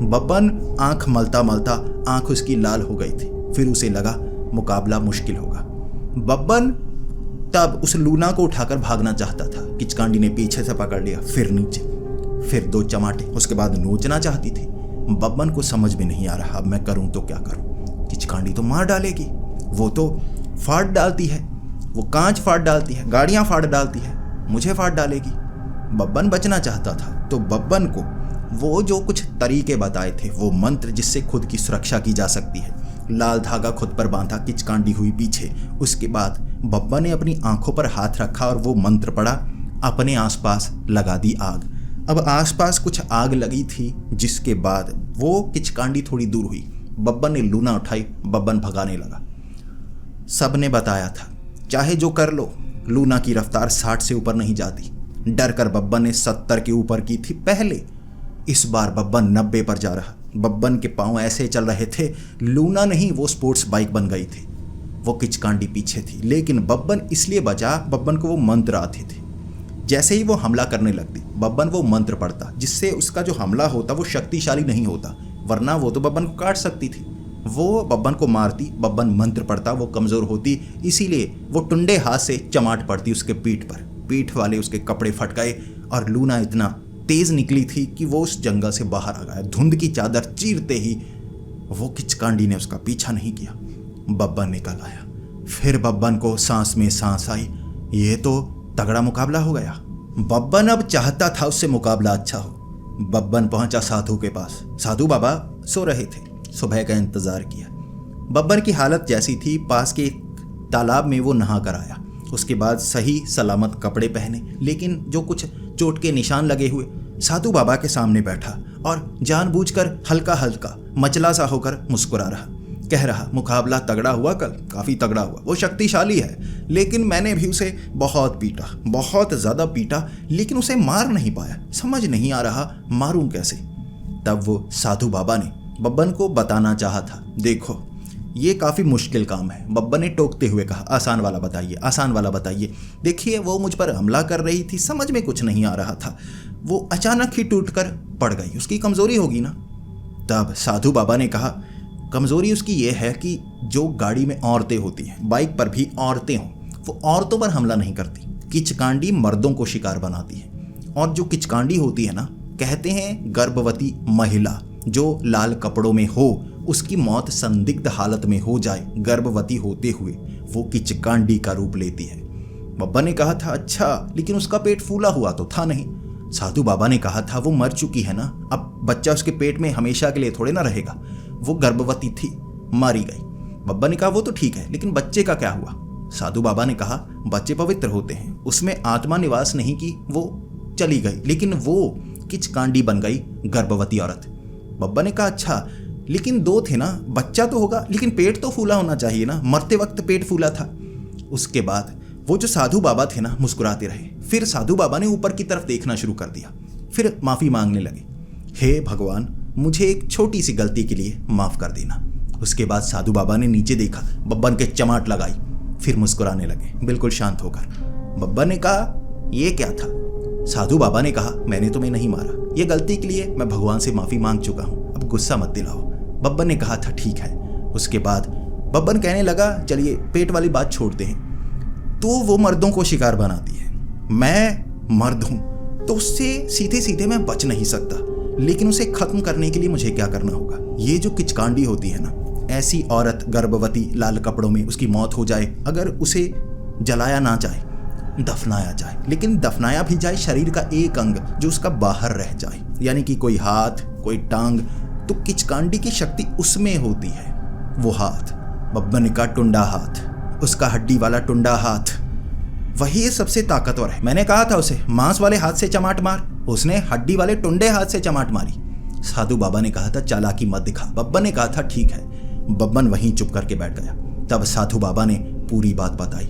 बब्बन आंख मलता मलता आंख उसकी लाल हो गई थी। फिर उसे लगा मुकाबला मुश्किल होगा। बब्बन तब उस लूना को उठाकर भागना चाहता था, किचकांडी ने पीछे से पकड़ लिया, फिर नीचे, फिर 2 चमाटे, उसके बाद नोचना चाहती थी। बब्बन को समझ में नहीं आ रहा, अब मैं करूं तो क्या करूं। किचकांडी तो मार डालेगी, वो तो फाड़ डालती है, वो कांच फाड़ डालती है, गाड़ियां फाड़ डालती है, मुझे फाड़ डालेगी। बब्बन बचना चाहता था, तो बब्बन को वो जो कुछ तरीके बताए थे, वो मंत्र जिससे खुद की सुरक्षा की जा सकती है, लाल धागा खुद पर बांधा, किचकांडी हुई पीछे। उसके बाद बब्बन ने अपनी आंखों पर हाथ रखा और वो मंत्र पढ़ा, अपने आसपास लगा दी आग। अब आसपास कुछ आग लगी थी, जिसके बाद वो किचकांडी थोड़ी दूर हुई। बब्बन ने लूना उठाई, बब्बन भगाने लगा। सब ने बताया था, चाहे जो कर लो, लूना की रफ्तार 60 से ऊपर नहीं जाती। डर कर बब्बन ने 70 के ऊपर की थी पहले, इस बार बब्बन 90 पर जा रहा। बब्बन के पांव ऐसे चल रहे थे, लूना नहीं वो स्पोर्ट्स बाइक बन गई थी। वो किचकांडी पीछे थी, लेकिन बब्बन इसलिए बचा, बब्बन को वो मंत्र आते थे। जैसे ही वो हमला करने लगती, बब्बन वो मंत्र पढ़ता, जिससे उसका जो हमला होता वो शक्तिशाली नहीं होता, वरना वो तो बब्बन को काट सकती थी। वो बब्बन को मारती, बब्बन मंत्र पढ़ता, वो कमज़ोर होती, इसीलिए वो टुंडे हाथ से चमाट पड़ती उसके पीठ पर। पीठ वाले उसके कपड़े फट गए और लूना इतना तेज़ निकली थी कि वो उस जंगल से बाहर आ गया। धुंध की चादर चीरते ही वो किचकांडी ने उसका पीछा नहीं किया, बब्बन निकल आया। फिर बब्बन को सांस में सांस आई, ये तो तगड़ा मुकाबला हो गया। बब्बन अब चाहता था उससे मुकाबला अच्छा हो। बब्बन पहुंचा साधु के पास। साधु बाबा सो रहे थे, सुबह का इंतजार किया। बब्बन की हालत जैसी थी, पास के तालाब में वो नहा कर आया। उसके बाद सही सलामत कपड़े पहने, लेकिन जो कुछ चोट के निशान लगे हुए, साधु बाबा के सामने बैठा और जानबूझकर हल्का हल्का मचला सा होकर मुस्कुरा रहा। कह रहा, मुकाबला तगड़ा हुआ कल, काफ़ी तगड़ा हुआ, वो शक्तिशाली है, लेकिन मैंने भी उसे बहुत पीटा, बहुत ज़्यादा पीटा, लेकिन उसे मार नहीं पाया। समझ नहीं आ रहा मारूं कैसे। तब वो साधु बाबा ने बब्बन को बताना चाहा था, देखो ये काफ़ी मुश्किल काम है। बब्बन ने टोकते हुए कहा, आसान वाला बताइए, आसान वाला बताइए। देखिए वो मुझ पर हमला कर रही थी, समझ में कुछ नहीं आ रहा था, वो अचानक ही टूट कर पड़ गई, उसकी कमज़ोरी होगी ना। तब साधु बाबा ने कहा, कमज़ोरी उसकी ये है कि जो गाड़ी में औरतें होती हैं, बाइक पर भी औरतें हों, वो औरतों पर हमला नहीं करती, किचकांडी मर्दों को शिकार बनाती है। और जो किचकांडी होती है ना, कहते हैं गर्भवती महिला जो लाल कपड़ों में हो, उसकी मौत संदिग्ध हालत में हो जाए गर्भवती होते हुए, वो किचकांडी का रूप लेती है। बब्बा ने कहा था, अच्छा, लेकिन उसका पेट फूला हुआ तो था नहीं। साधु बाबा ने कहा था, वो मर चुकी है ना, अब बच्चा उसके पेट में हमेशा के लिए थोड़े ना रहेगा, वो गर्भवती थी, मारी गई। बब्बा ने कहा, वो तो ठीक है, लेकिन बच्चे का क्या हुआ। साधु बाबा ने कहा, बच्चे पवित्र होते हैं, उसमें आत्मा निवास नहीं की, वो चली गई, लेकिन वो किचकांडी बन गई, गर्भवती औरत। बब्बा ने कहा, अच्छा, लेकिन दो थे ना, बच्चा तो होगा, लेकिन पेट तो फूला होना चाहिए ना, मरते वक्त पेट फूला था। उसके बाद वो जो साधु बाबा थे ना, मुस्कुराते रहे। फिर साधु बाबा ने ऊपर की तरफ देखना शुरू कर दिया, फिर माफ़ी मांगने लगे, हे भगवान, मुझे एक छोटी सी गलती के लिए माफ़ कर देना। उसके बाद साधु बाबा ने नीचे देखा, बब्बन के चमाट लगाई, फिर मुस्कुराने लगे बिल्कुल शांत होकर। बब्बन ने कहा, ये क्या था। साधु बाबा ने कहा, मैंने तुम्हें नहीं मारा, ये गलती के लिए मैं भगवान से माफ़ी मांग चुका हूँ, अब गुस्सा मत दिलाओ। बब्बन ने कहा था, ठीक है। उसके बाद बब्बन कहने लगा, चलिए पेट वाली बात छोड़ते हैं, तो वो मर्दों को शिकार बनाती है, मैं मर्द हूँ तो उससे सीधे सीधे मैं बच नहीं सकता, लेकिन उसे खत्म करने के लिए मुझे क्या करना होगा। ये जो किचकांडी होती है ना, ऐसी औरत गर्भवती लाल कपड़ों में, उसकी मौत हो जाए, अगर उसे जलाया ना जाए, दफनाया जाए, लेकिन दफनाया भी जाए शरीर का एक अंग जो उसका बाहर रह जाए, यानी कि कोई हाथ, कोई टांग, तो किचकांडी की शक्ति उसमें होती है। वो हाथ, बब्बन का टुंडा हाथ, उसका हड्डी वाला टुंडा हाथ, वही सबसे ताकतवर है। मैंने कहा था उसे मांस वाले हाथ से चमाट मार, उसने हड्डी वाले टुंडे हाथ से चमाट मारी। साधु बाबा ने कहा था, चालाकी मत दिखा। बब्बन ने कहा था, ठीक है। बब्बन वहीं चुप करके बैठ गया। तब साधु बाबा ने पूरी बात बताई।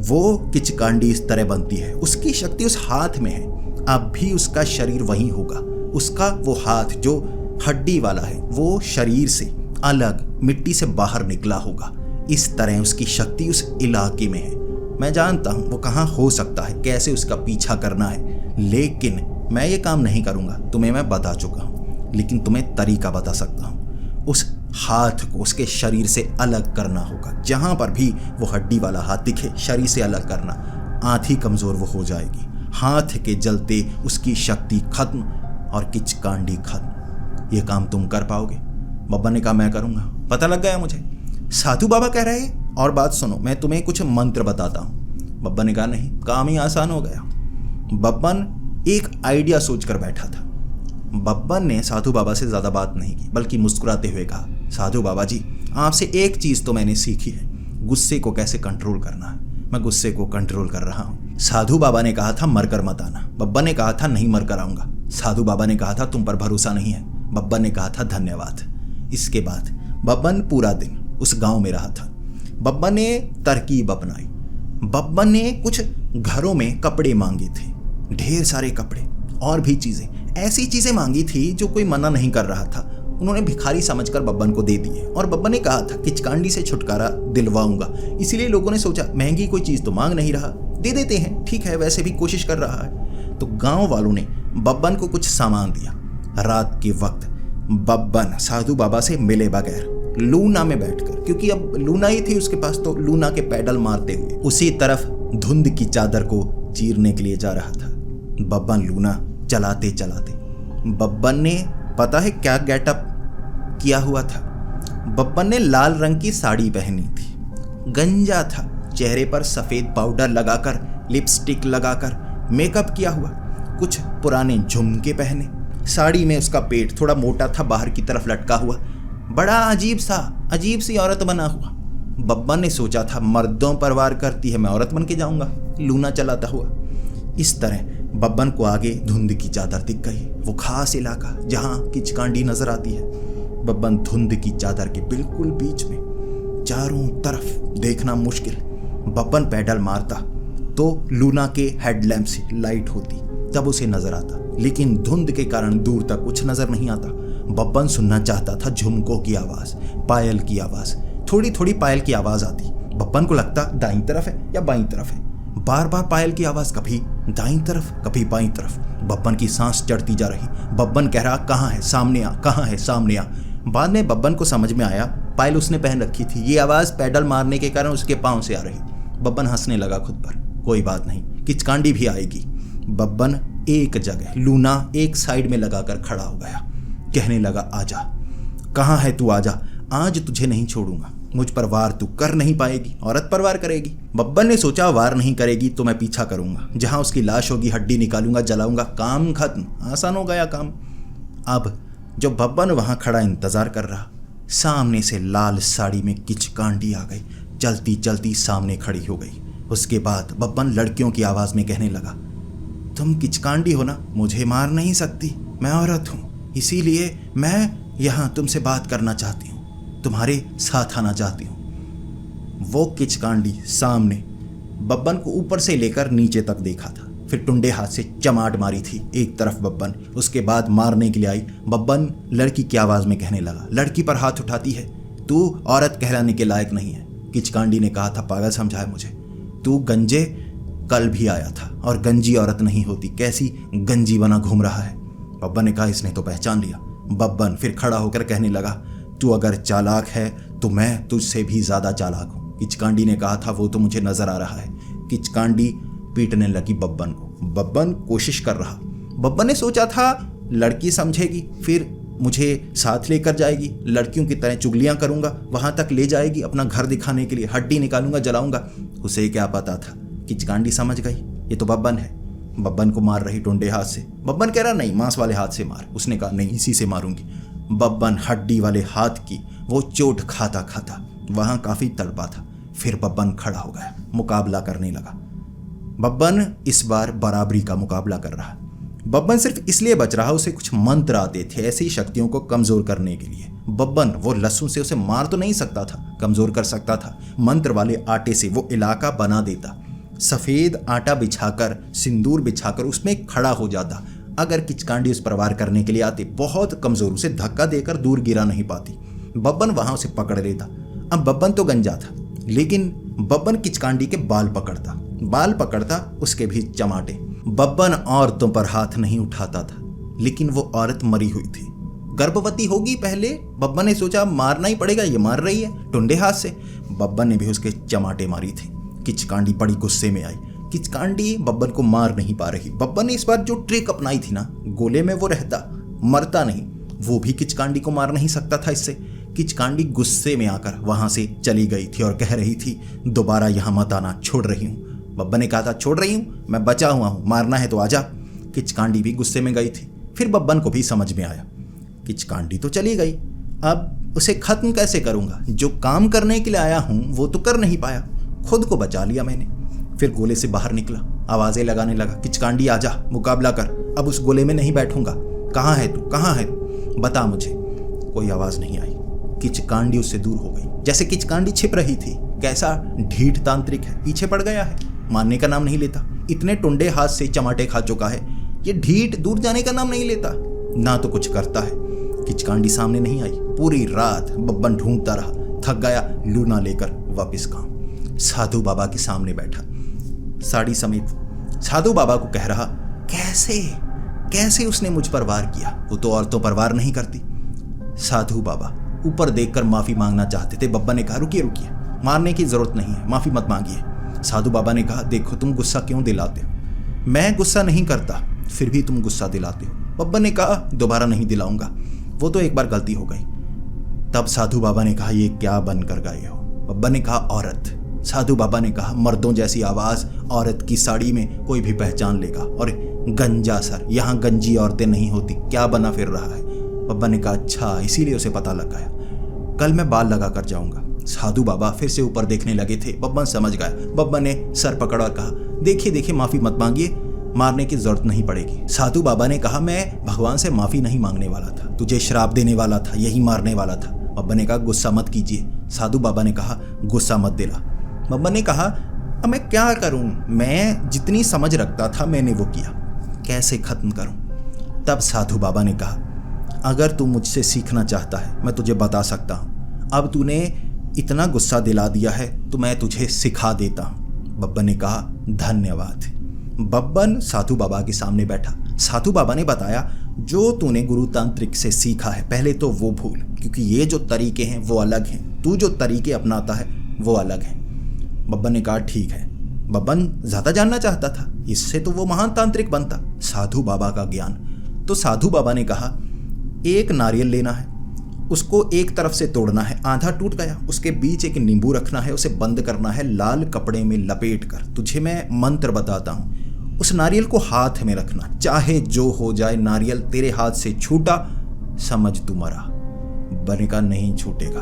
वो किचकांडी इस तरह बनती है, उसकी शक्ति उस हाथ में है, अब भी उसका शरीर वहीं होगा। उसका वो हाथ जो हड्डी वाला है, वो शरीर से अलग मिट्टी से बाहर निकला होगा। इस तरह उसकी शक्ति उस इलाके में है। मैं जानता हूँ वो कहाँ हो सकता है, कैसे उसका पीछा करना है, लेकिन मैं ये काम नहीं करूँगा, तुम्हें मैं बता चुका हूँ, लेकिन तुम्हें तरीका बता सकता हूँ। उस हाथ को उसके शरीर से अलग करना होगा। जहाँ पर भी वो हड्डी वाला हाथ दिखे, शरीर से अलग करना। आंधी कमज़ोर वो हो जाएगी, हाथ के जलते उसकी शक्ति खत्म और किचकांडी खत्म। ये काम तुम कर पाओगे। बब्बा ने कहा, मैं करूँगा, पता लग गया मुझे। साधु बाबा कह रहे, और बात सुनो, मैं तुम्हें कुछ मंत्र बताता हूँ। बब्बन ने कहा, नहीं, काम ही आसान हो गया। बब्बन एक आइडिया सोचकर बैठा था। बब्बन ने साधु बाबा से ज़्यादा बात नहीं की, बल्कि मुस्कुराते हुए कहा, साधु बाबा जी, आपसे एक चीज़ तो मैंने सीखी है, गुस्से को कैसे कंट्रोल करना है। मैं गुस्से को कंट्रोल कर रहा हूँ। साधु बाबा ने कहा था, मर कर मत आना। बब्बन ने कहा था, नहीं, मर कर आऊँगा। साधु बाबा ने कहा था, तुम पर भरोसा नहीं है। बब्बन ने कहा था, धन्यवाद। इसके बाद बब्बन पूरा दिन उस गांव में रहा था। बब्बन ने तरकीब अपनाई। बब्बन ने कुछ घरों में कपड़े मांगे थे, ढेर सारे कपड़े और भी चीज़ें, ऐसी चीज़ें मांगी थी जो कोई मना नहीं कर रहा था। उन्होंने भिखारी समझकर बब्बन को दे दिए, और बब्बन ने कहा था, किचकांडी से छुटकारा दिलवाऊंगा। इसीलिए लोगों ने सोचा, महंगी कोई चीज़ तो मांग नहीं रहा, दे देते हैं, ठीक है, वैसे भी कोशिश कर रहा है। तो गाँव वालों ने बब्बन को कुछ सामान दिया। रात के वक्त बब्बन साधु बाबा से मिले बगैर लूना में बैठकर, क्योंकि अब लूना ही थी उसके पास, तो लूना के पैडल मारते हुए उसी तरफ धुंध की चादर को चीरने के लिए जा रहा था। बब्बन लूना चलाते चलाते, बब्बन ने पता है क्या गेटअप किया हुआ था। बब्बन ने लाल रंग की साड़ी पहनी थी, गंजा था, चेहरे पर सफ़ेद पाउडर लगाकर, लिपस्टिक लगाकर मेकअप किया हुआ, कुछ पुराने झुमके पहने, साड़ी में उसका पेट थोड़ा मोटा था, बाहर की तरफ लटका हुआ, बड़ा अजीब सी औरत बना हुआ। बब्बन ने सोचा था मर्दों पर वार करती है, मैं औरत बन के जाऊंगा लूना चलाता हुआ। इस तरह बब्बन को आगे धुंध की चादर दिख गई, वो खास इलाका जहां किचकांडी नजर आती है। बब्बन धुंध की चादर के बिल्कुल बीच में, चारों तरफ देखना मुश्किल। बब्बन पैडल मारता तो लूना के हेडलैम्प से लाइट होती, तब उसे नजर आता, लेकिन धुंध के कारण दूर तक कुछ नजर नहीं आता। बब्बन सुनना चाहता था झुमकों की आवाज, पायल की आवाज, थोड़ी थोड़ी पायल की आवाज आती। बब्बन को लगता दाईं तरफ है या बाईं तरफ है, बार बार पायल की आवाज, कभी दाईं तरफ कभी बाईं तरफ। बब्बन की सांस चढ़ती जा रही। बब्बन कह रहा कहाँ है, सामने आ, कहाँ है, सामने आ। बाद में बब्बन को समझ में आया पायल उसने पहन रखी थी, ये आवाज पैडल मारने के कारण उसके पांव से आ रही। बब्बन हंसने लगा खुद पर, कोई बात नहीं, किचकांडी भी आएगी। बब्बन एक जगह, लूना एक साइड में लगाकर खड़ा हो गया, कहने लगा आजा, कहाँ है तू, आजा, आज तुझे नहीं छोड़ूंगा, मुझ पर वार तू कर नहीं पाएगी, औरत पर वार करेगी। बब्बन ने सोचा वार नहीं करेगी तो मैं पीछा करूंगा, जहां उसकी लाश होगी हड्डी निकालूंगा, जलाऊंगा, काम खत्म, आसान हो गया काम। अब जो बब्बन वहां खड़ा इंतजार कर रहा, सामने से लाल साड़ी में किचकांडी आ गई, चलती चलती सामने खड़ी हो गई। उसके बाद बब्बन लड़कियों की आवाज में कहने लगा, तुम किचकांडी हो ना, मुझे मार नहीं सकती, मैं औरत हूं, इसीलिए मैं यहां तुमसे बात करना चाहती हूं, तुम्हारे साथ आना चाहती हूं। वो किचकांडी सामने बब्बन को ऊपर से लेकर नीचे तक देखा था, फिर टुंडे हाथ से चमाट मारी थी एक तरफ बब्बन, उसके बाद मारने के लिए आई। बब्बन लड़की की आवाज में कहने लगा, लड़की पर हाथ उठाती है, तू औरत कहलाने के लायक नहीं है। किचकांडी ने कहा था, पागल समझा है मुझे, तू गंजे कल भी आया था और गंजी औरत नहीं होती, कैसी गंजी बना घूम रहा है। बब्बन ने कहा, इसने तो पहचान लिया। बब्बन फिर खड़ा होकर कहने लगा, तू अगर चालाक है तो मैं तुझसे भी ज्यादा चालाक हूं। किचकांडी ने कहा था, वो तो मुझे नजर आ रहा है। किचकांडी पीटने लगी बब्बन को। बब्बन कोशिश कर रहा। बब्बन ने सोचा था लड़की समझेगी, फिर मुझे साथ लेकर जाएगी, लड़कियों की तरह चुगलियां करूंगा, वहां तक ले जाएगी अपना घर दिखाने के लिए, हड्डी निकालूंगा, जलाऊंगा। उसे क्या पता था, किचकांडी समझ गई ये तो बब्बन है। बब्बन को मार रही टुंडे हाथ से। बब्बन कह रहा, नहीं, मांस वाले हाथ से मार। उसने कहा, नहीं, इसी से मारूंगी। बब्बन हड्डी वाले हाथ की वो चोट खाता खाता वहां काफी तड़पा था। फिर बब्बन खड़ा हो गया, मुकाबला करने लगा। बब्बन इस बार बराबरी का मुकाबला कर रहा। बब्बन सिर्फ इसलिए बच रहा, उसे कुछ मंत्र आते थे ऐसी शक्तियों को कमजोर करने के लिए। बब्बन वो लहसुन से उसे मार तो नहीं सकता था, कमजोर कर सकता था। मंत्र वाले आटे से वो इलाका बना देता, सफेद आटा बिछाकर, सिंदूर बिछाकर उसमें खड़ा हो जाता। अगर किचकांडी उस पर वार करने के लिए आते, बहुत कमजोर, उसे धक्का देकर दूर गिरा नहीं पाती। बब्बन वहां उसे पकड़ लेता। अब बब्बन तो गंजा था, लेकिन बब्बन किचकांडी के बाल पकड़ता, उसके भी चमाटे। बब्बन औरतों पर हाथ नहीं उठाता था, लेकिन वो औरत मरी हुई थी, गर्भवती होगी पहले। बब्बन ने सोचा मारना ही पड़ेगा, ये मार रही है टुंडे हाथ से। बब्बन ने भी उसके चमाटे मारी थी। किचकांडी बड़ी गुस्से में आई। किचकांडी बब्बन को मार नहीं पा रही। बब्बन ने इस बार जो ट्रिक अपनाई थी ना, गोले में वो रहता, मरता नहीं, वो भी किचकांडी को मार नहीं सकता था इससे। किचकांडी गुस्से में आकर वहां से चली गई थी और कह रही थी, दोबारा यहां मत आना, छोड़ रही हूं। बब्बन ने कहा था, छोड़ रही हूं, मैं बचा हुआ हूं, मारना है तो आजा। किचकांडी भी गुस्से में गई थी। फिर बब्बन को भी समझ में आया, किचकांडी तो चली गई, अब उसे खत्म कैसे करूंगा? जो काम करने के लिए आया हूं वो तो कर नहीं पाया, खुद को बचा लिया मैंने। फिर गोले से बाहर निकला, आवाजें लगाने लगा, किचकांडी आजा, मुकाबला कर, अब उस गोले में नहीं बैठूंगा। कहाँ है तू, कहाँ है तू, बता मुझे। कोई आवाज नहीं आई। किचकांडी उससे दूर हो गई, जैसे किचकांडी छिप रही थी। कैसा ढीठ तांत्रिक है, पीछे पड़ गया है, मानने का नाम नहीं लेता। इतने टुंडे हाथ से चमाटे खा चुका है, ये ढीठ दूर जाने का नाम नहीं लेता, ना तो कुछ करता है। किचकांडी सामने नहीं आई। पूरी रात बब्बन ढूंढता रहा, थक गया, लूना लेकर वापस गांव। साधु बाबा के सामने बैठा, साड़ी समेत। साधु बाबा को कह रहा, कैसे उसने मुझ पर वार किया, वो तो औरतों पर वार नहीं करती। साधु बाबा ऊपर देखकर माफी मांगना चाहते थे। बब्बन ने कहा, रुकिए, मारने की जरूरत नहीं है, माफी मत मांगिए। साधु बाबा ने कहा, देखो तुम गुस्सा क्यों दिलाते हो, मैं गुस्सा नहीं करता, फिर भी तुम गुस्सा दिलाते हो। बब्बन ने कहा, दोबारा नहीं दिलाऊंगा, वो तो एक बार गलती हो गई। तब साधु बाबा ने कहा, ये क्या बनकर गए हो? बब्बन ने कहा, औरत। साधु बाबा ने कहा, मर्दों जैसी आवाज औरत की साड़ी में कोई भी पहचान लेगा, और गंजा सर, यहाँ गंजी औरतें नहीं होती, क्या बना फिर रहा है? बब्बन ने कहा, अच्छा इसीलिए उसे पता लग गया, कल मैं बाल लगा कर जाऊंगा, साधु बाबा फिर से ऊपर देखने लगे थे। बब्बन समझ गया। बब्बन ने सर पकड़ा और कहा, देखिए देखिए, माफी मत मांगिए, मारने की जरूरत नहीं पड़ेगी। साधु बाबा ने कहा, मैं भगवान से माफी नहीं मांगने वाला था, तुझे श्राप देने वाला था, यही मारने वाला था। बब्बन ने कहा, गुस्सा मत कीजिए। साधु बाबा ने कहा, गुस्सा मत दिला। बब्बन ने कहा, अब मैं क्या करूं, मैं जितनी समझ रखता था मैंने वो किया, कैसे खत्म करूं। तब साधु बाबा ने कहा, अगर तू मुझसे सीखना चाहता है मैं तुझे बता सकता हूं। अब तूने इतना गुस्सा दिला दिया है तो मैं तुझे सिखा देता हूं। बब्बन ने कहा, धन्यवाद। बब्बन साधु बाबा के सामने बैठा। साधु बाबा ने बताया, जो तूने गुरु तांत्रिक से सीखा है पहले तो वो भूल, क्योंकि ये जो तरीके हैं वो अलग हैं, तू जो तरीके अपनाता है वो अलग हैं। बब्बन ने कहा, ठीक है। बब्बन ज़्यादा जानना चाहता था, इससे तो वो महान तांत्रिक बनता। साधु बाबा का ज्ञान। तो साधु बाबा ने कहा, एक नारियल लेना है, उसको एक तरफ से तोड़ना है, आधा टूट गया, उसके बीच एक नींबू रखना है, उसे बंद करना है लाल कपड़े में लपेट कर। तुझे मैं मंत्र बताता हूँ, उस नारियल को हाथ में रखना, चाहे जो हो जाए, नारियल तेरे हाथ से छूटा समझ तू मरा। बब्बन का नहीं छूटेगा।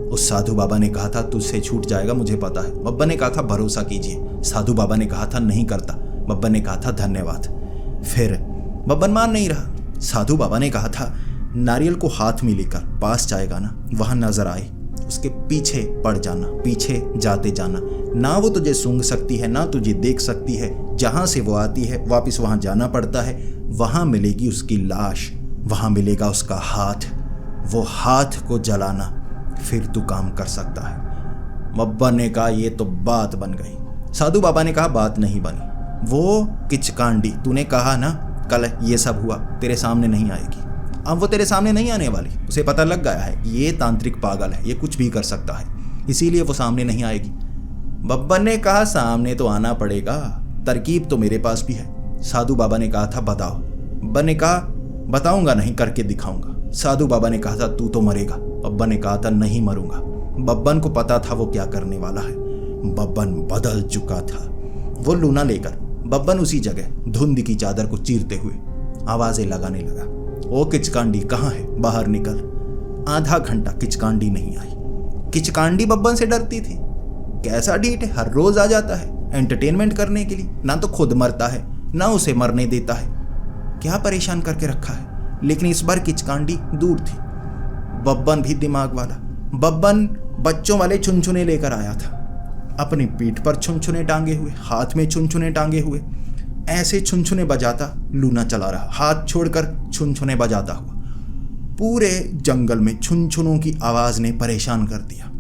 उस साधु बाबा ने कहा था, तुझसे छूट जाएगा, मुझे पता है। बब्बन ने कहा था, भरोसा कीजिए। साधु बाबा ने कहा था, नहीं करता। बब्बन ने कहा था, धन्यवाद। फिर बब्बन मान नहीं रहा। साधु बाबा ने कहा था, नारियल को हाथ में लेकर पास जाएगा ना, वहां नजर आए उसके पीछे पड़ जाना, पीछे जाते जाना, ना वो तुझे सूंघ सकती है ना तुझे देख सकती है, जहां से वो आती है वापस वहां जाना पड़ता है। वहां मिलेगी उसकी लाश, वहां मिलेगा उसका हाथ, वो हाथ को जलाना, फिर तू काम कर सकता है। बब्बन ने कहा, ये तो बात बन गई। साधु बाबा ने कहा, बात नहीं बनी। वो किचकांडी तूने कहा ना कल ये सब हुआ, तेरे सामने नहीं आएगी। अब वो तेरे सामने नहीं आने वाली, उसे पता लग गया है ये तांत्रिक पागल है, ये कुछ भी कर सकता है, इसीलिए वो सामने नहीं आएगी। बब्बन ने कहा, सामने तो आना पड़ेगा, तरकीब तो मेरे पास भी है। साधु बाबा ने कहा था, बताओ। बब्बन ने कहा, बताऊंगा नहीं, करके दिखाऊंगा। साधु बाबा ने कहा था, तू तो मरेगा। बब्बन ने कहा था, नहीं मरूंगा। बब्बन को पता था वो क्या करने वाला है। बब्बन बदल चुका था। वो लूना लेकर बब्बन उसी जगह धुंध की चादर को चीरते हुए आवाजें लगाने लगा, ओ किचकांडी कहाँ है, बाहर निकल। आधा घंटा किचकांडी नहीं आई। किचकांडी बब्बन से डरती थी। कैसा ढीठ है, हर रोज आ जाता है एंटरटेनमेंट करने के लिए, ना तो खुद मरता है ना उसे मरने देता है, क्या परेशान करके रखा है। लेकिन इस बार किचकांडी दूर थी। बब्बन भी दिमाग वाला। बब्बन बच्चों वाले चुनचुने लेकर आया था, अपनी पीठ पर छुनछुने टांगे हुए, हाथ में छुनछुने टांगे हुए, ऐसे छुनछुने बजाता लूना चला रहा, हाथ छोड़कर छुनछुने बजाता हुआ। पूरे जंगल में छुनछुनों की आवाज ने परेशान कर दिया।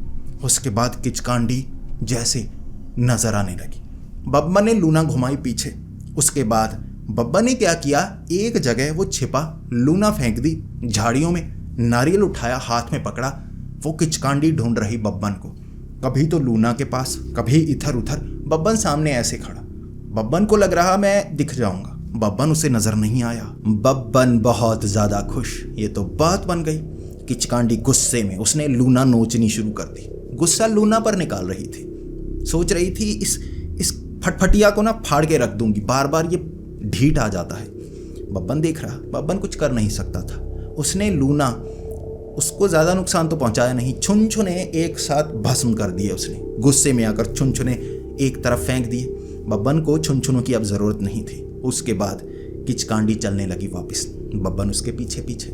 उसके बाद किचकांडी जैसे नजर आने लगी। बब्बन ने लूना घुमाई पीछे। उसके बाद बब्बन ने क्या किया, एक जगह वो छिपा, लूना फेंक दी झाड़ियों में, नारियल उठाया, हाथ में पकड़ा। वो किचकांडी ढूंढ रही बब्बन को, कभी तो लूना के पास, कभी इधर उधर। बब्बन सामने ऐसे खड़ा। बब्बन को लग रहा मैं दिख जाऊंगा। बब्बन उसे नजर नहीं आया। बब्बन बहुत ज्यादा खुश। ये तो बात बन गई। किचकांडी गुस्से में उसने लूना नोचनी शुरू कर दी। गुस्सा लूना पर निकाल रही थी। सोच रही थी इस फटफटिया को ना फाड़ के रख दूंगी, बार बार ये ढीठ आ जाता है। बब्बन देख रहा। बब्बन कुछ कर नहीं सकता था। उसने लूना, उसको ज्यादा नुकसान तो पहुंचाया नहीं, छुनछुने एक साथ भस्म कर दिए। उसने गुस्से में आकर छुनछुने एक तरफ फेंक दिए। बब्बन को छुनछुनों की अब जरूरत नहीं थी। उसके बाद किचकांडी चलने लगी वापस, बब्बन उसके पीछे पीछे।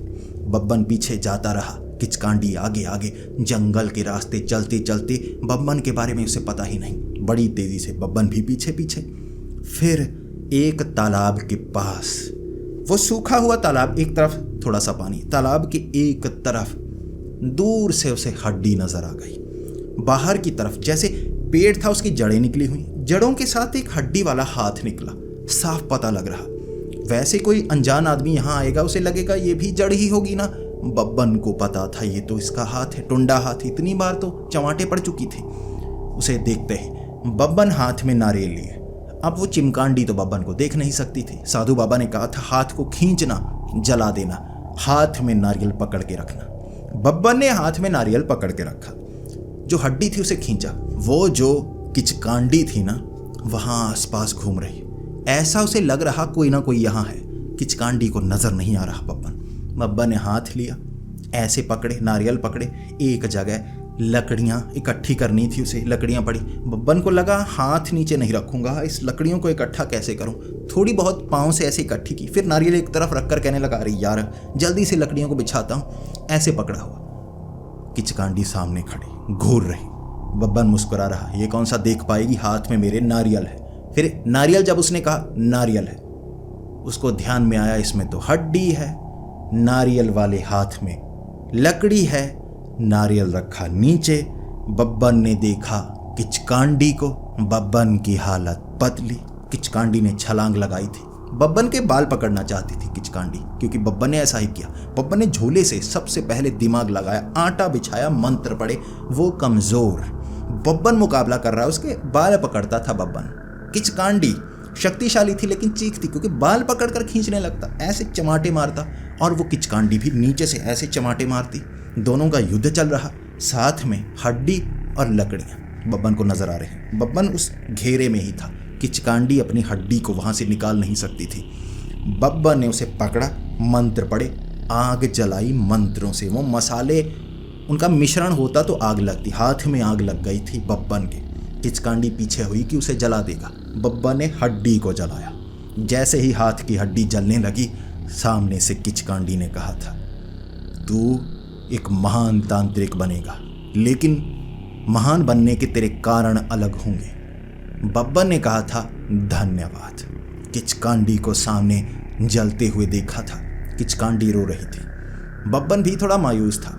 बब्बन पीछे जाता रहा, किचकांडी आगे आगे। जंगल के रास्ते चलते चलते बब्बन के बारे में उसे पता ही नहीं। बड़ी तेजी से बब्बन भी पीछे पीछे। फिर एक तालाब के पास, वो सूखा हुआ तालाब, एक तरफ थोड़ा सा पानी, तालाब के एक तरफ दूर से उसे हड्डी नजर आ गई। बाहर की तरफ जैसे पेड़ था, उसकी जड़ें निकली हुई, जड़ों के साथ एक हड्डी वाला हाथ निकला। साफ पता लग रहा, वैसे कोई अनजान आदमी यहाँ आएगा उसे लगेगा ये भी जड़ ही होगी ना। बब्बन को पता था ये तो इसका हाथ है, टुंडा हाथ। इतनी बार तो चमाटे पड़ चुकी थी। उसे देखते ही बब्बन हाथ में नारियल लिए। अब वो चिमकांडी तो बब्बन को देख नहीं सकती थी। साधु बाबा ने कहा था, हाथ को खींचना, जला देना, हाथ में नारियल पकड़ के रखना। बब्बन ने हाथ में नारियल पकड़ के रखा, जो हड्डी थी उसे खींचा। वो जो किचकांडी थी ना, वहां आसपास घूम रही, ऐसा उसे लग रहा कोई ना कोई यहाँ है। किचकांडी को नजर नहीं आ रहा। बब्बन ने हाथ लिया, ऐसे पकड़े, नारियल पकड़े, एक जगह लकड़ियां इकट्ठी करनी थी उसे। लकड़ियां पड़ी, बब्बन को लगा हाथ नीचे नहीं रखूंगा, इस लकड़ियों को इकट्ठा कैसे करूं। थोड़ी बहुत पाँव से ऐसे इकट्ठी की, फिर नारियल एक तरफ रखकर कहने लगा, अरे यार जल्दी से लकड़ियों को बिछाता हूं। ऐसे पकड़ा हुआ किचकांडी सामने खड़ी घूर रही। बब्बन मुस्कुरा रहा, ये कौन सा देख पाएगी, हाथ में मेरे नारियल है। फिर नारियल जब उसने कहा नारियल है, उसको ध्यान में आया इसमें तो हड्डी है। नारियल वाले हाथ में लकड़ी है, नारियल रखा नीचे। बब्बन ने देखा किचकांडी को, बब्बन की हालत पतली। किचकांडी ने छलांग लगाई थी। बब्बन के बाल पकड़ना चाहती थी किचकांडी, क्योंकि बब्बन ने ऐसा ही किया। बब्बन ने झोले से सबसे पहले दिमाग लगाया, आटा बिछाया, मंत्र पड़े। वो कमजोर, बब्बन मुकाबला कर रहा है, उसके बाल पकड़ता था बब्बन। किचकांडी शक्तिशाली थी लेकिन चीख थी, क्योंकि बाल पकड़कर खींचने लगता, ऐसे चमाटे मारता, और वो किचकांडी भी नीचे से ऐसे चमाटे मारती। दोनों का युद्ध चल रहा, साथ में हड्डी और लकड़ियां बब्बन को नजर आ रही हैं। बब्बन उस घेरे में ही था, किचकांडी अपनी हड्डी को वहां से निकाल नहीं सकती थी। बब्बन ने उसे पकड़ा, मंत्र पड़े, आग जलाई मंत्रों से। वो मसाले उनका मिश्रण होता तो आग लगती, हाथ में आग लग गई थी बब्बन के। किचकांडी पीछे हुई कि उसे जला देगा। बब्बन ने हड्डी को जलाया। जैसे ही हाथ की हड्डी जलने लगी, सामने से किचकांडी ने कहा था, तू एक महान तांत्रिक बनेगा, लेकिन महान बनने के तेरे कारण अलग होंगे। बब्बन ने कहा था, धन्यवाद। किचकांडी को सामने जलते हुए देखा था। किचकांडी रो रही थी। बब्बन भी थोड़ा मायूस था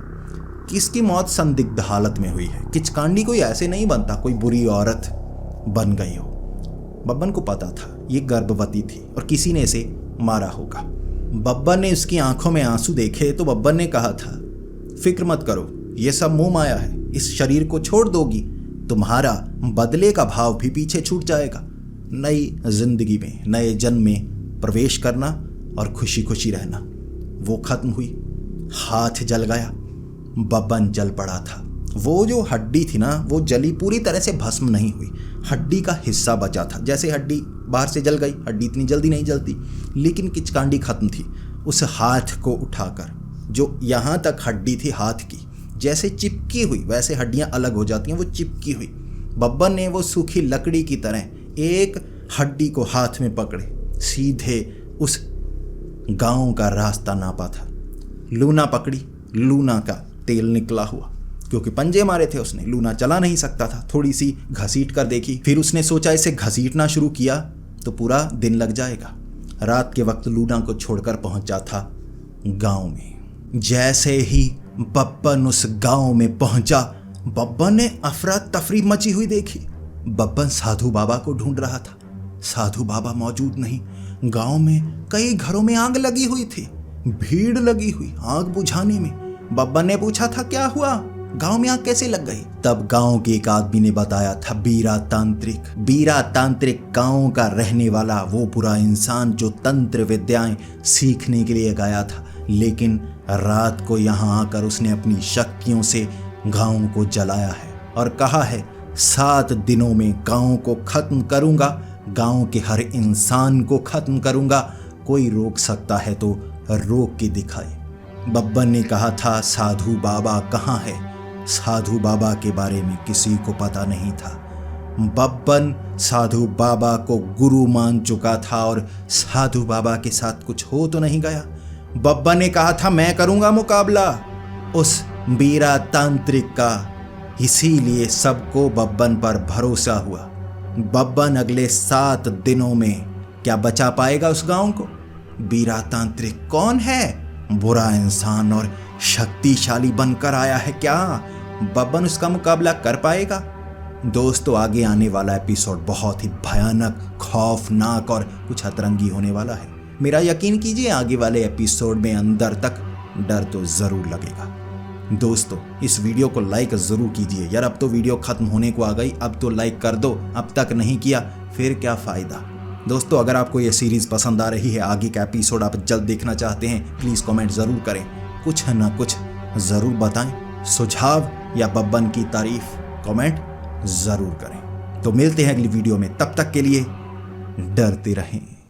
कि इसकी मौत संदिग्ध हालत में हुई है। किचकांडी कोई ऐसे नहीं बनता, कोई बुरी औरत बन गई हो। बब्बन को पता था ये गर्भवती थी और किसी ने इसे मारा होगा। बब्बन ने उसकी आंखों में आंसू देखे तो बब्बन ने कहा था, फिक्र मत करो, ये सब मोह माया है। इस शरीर को छोड़ दोगी, तुम्हारा बदले का भाव भी पीछे छूट जाएगा। नई जिंदगी में, नए जन्म में प्रवेश करना और खुशी खुशी रहना। वो खत्म हुई, हाथ जल गया, बब्बन जल पड़ा था। वो जो हड्डी थी ना, वो जली, पूरी तरह से भस्म नहीं हुई, हड्डी का हिस्सा बचा था। जैसे हड्डी बाहर से जल गई, हड्डी इतनी जल्दी नहीं जलती, लेकिन किचकांडी खत्म थी। उस हाथ को उठाकर, जो यहाँ तक हड्डी थी हाथ की, जैसे चिपकी हुई, वैसे हड्डियाँ अलग हो जाती हैं, वो चिपकी हुई। बब्बन ने वो सूखी लकड़ी की तरह एक हड्डी को हाथ में पकड़े सीधे उस गांव का रास्ता नापा था। लूना पकड़ी, लूना का तेल निकला हुआ, क्योंकि पंजे मारे थे उसने, लूना चला नहीं सकता था। थोड़ी सी घसीट कर देखी, फिर उसने सोचा इसे घसीटना शुरू किया तो पूरा दिन लग जाएगा। रात के वक्त लूना को छोड़कर पहुंचा था गांव में। जैसे ही बब्बन उस गांव में पहुंचा, बब्बन ने अफरा तफरी मची हुई देखी। बब्बन साधु बाबा को ढूंढ रहा था, साधु बाबा मौजूद नहीं। गांव में कई घरों में आग लगी हुई थी, भीड़ लगी हुई आग बुझाने में। बब्बन ने पूछा था, क्या हुआ, गांव में आग कैसे लग गई? तब गांव के एक आदमी ने बताया था, बीरा तांत्रिक। बीरा तांत्रिक गांव का रहने वाला वो बुरा इंसान जो तंत्र विद्याएं सीखने के लिए गया था, लेकिन रात को यहाँ आकर उसने अपनी शक्तियों से गांव को जलाया है और कहा है 7 दिनों में गांव को खत्म करूंगा, गांव के हर इंसान को खत्म करूंगा। कोई रोक सकता है तो रोक के दिखाए। बब्बन ने कहा था, साधु बाबा कहाँ है? साधु बाबा के बारे में किसी को पता नहीं था। बब्बन साधु बाबा को गुरु मान चुका था और साधु बाबा के साथ कुछ हो तो नहीं गया। बब्बन ने कहा था, मैं करूंगा मुकाबला उस बीरा तांत्रिक का। इसीलिए सबको बब्बन पर भरोसा हुआ। बब्बन अगले 7 दिनों में क्या बचा पाएगा उस गांव को? बीरा तांत्रिक कौन है? बुरा इंसान और शक्तिशाली बनकर आया है। क्या बब्बन उसका मुकाबला कर पाएगा? दोस्तों, आगे आने वाला एपिसोड बहुत ही भयानक, खौफनाक और कुछ अतरंगी होने वाला है। मेरा यकीन कीजिए, आगे वाले एपिसोड में अंदर तक डर तो जरूर लगेगा। दोस्तों, इस वीडियो को लाइक जरूर कीजिए यार। अब तो वीडियो खत्म होने को आ गई, अब तो लाइक कर दो। अब तक नहीं किया फिर क्या फायदा। दोस्तों, अगर आपको ये सीरीज पसंद आ रही है, आगे का एपिसोड आप जल्द देखना चाहते हैं, प्लीज कमेंट जरूर करें, कुछ ना कुछ जरूर बताएं। सुझाव या बब्बन की तारीफ कमेंट जरूर करें। तो मिलते हैं अगली वीडियो में, तब तक के लिए डरते रहें।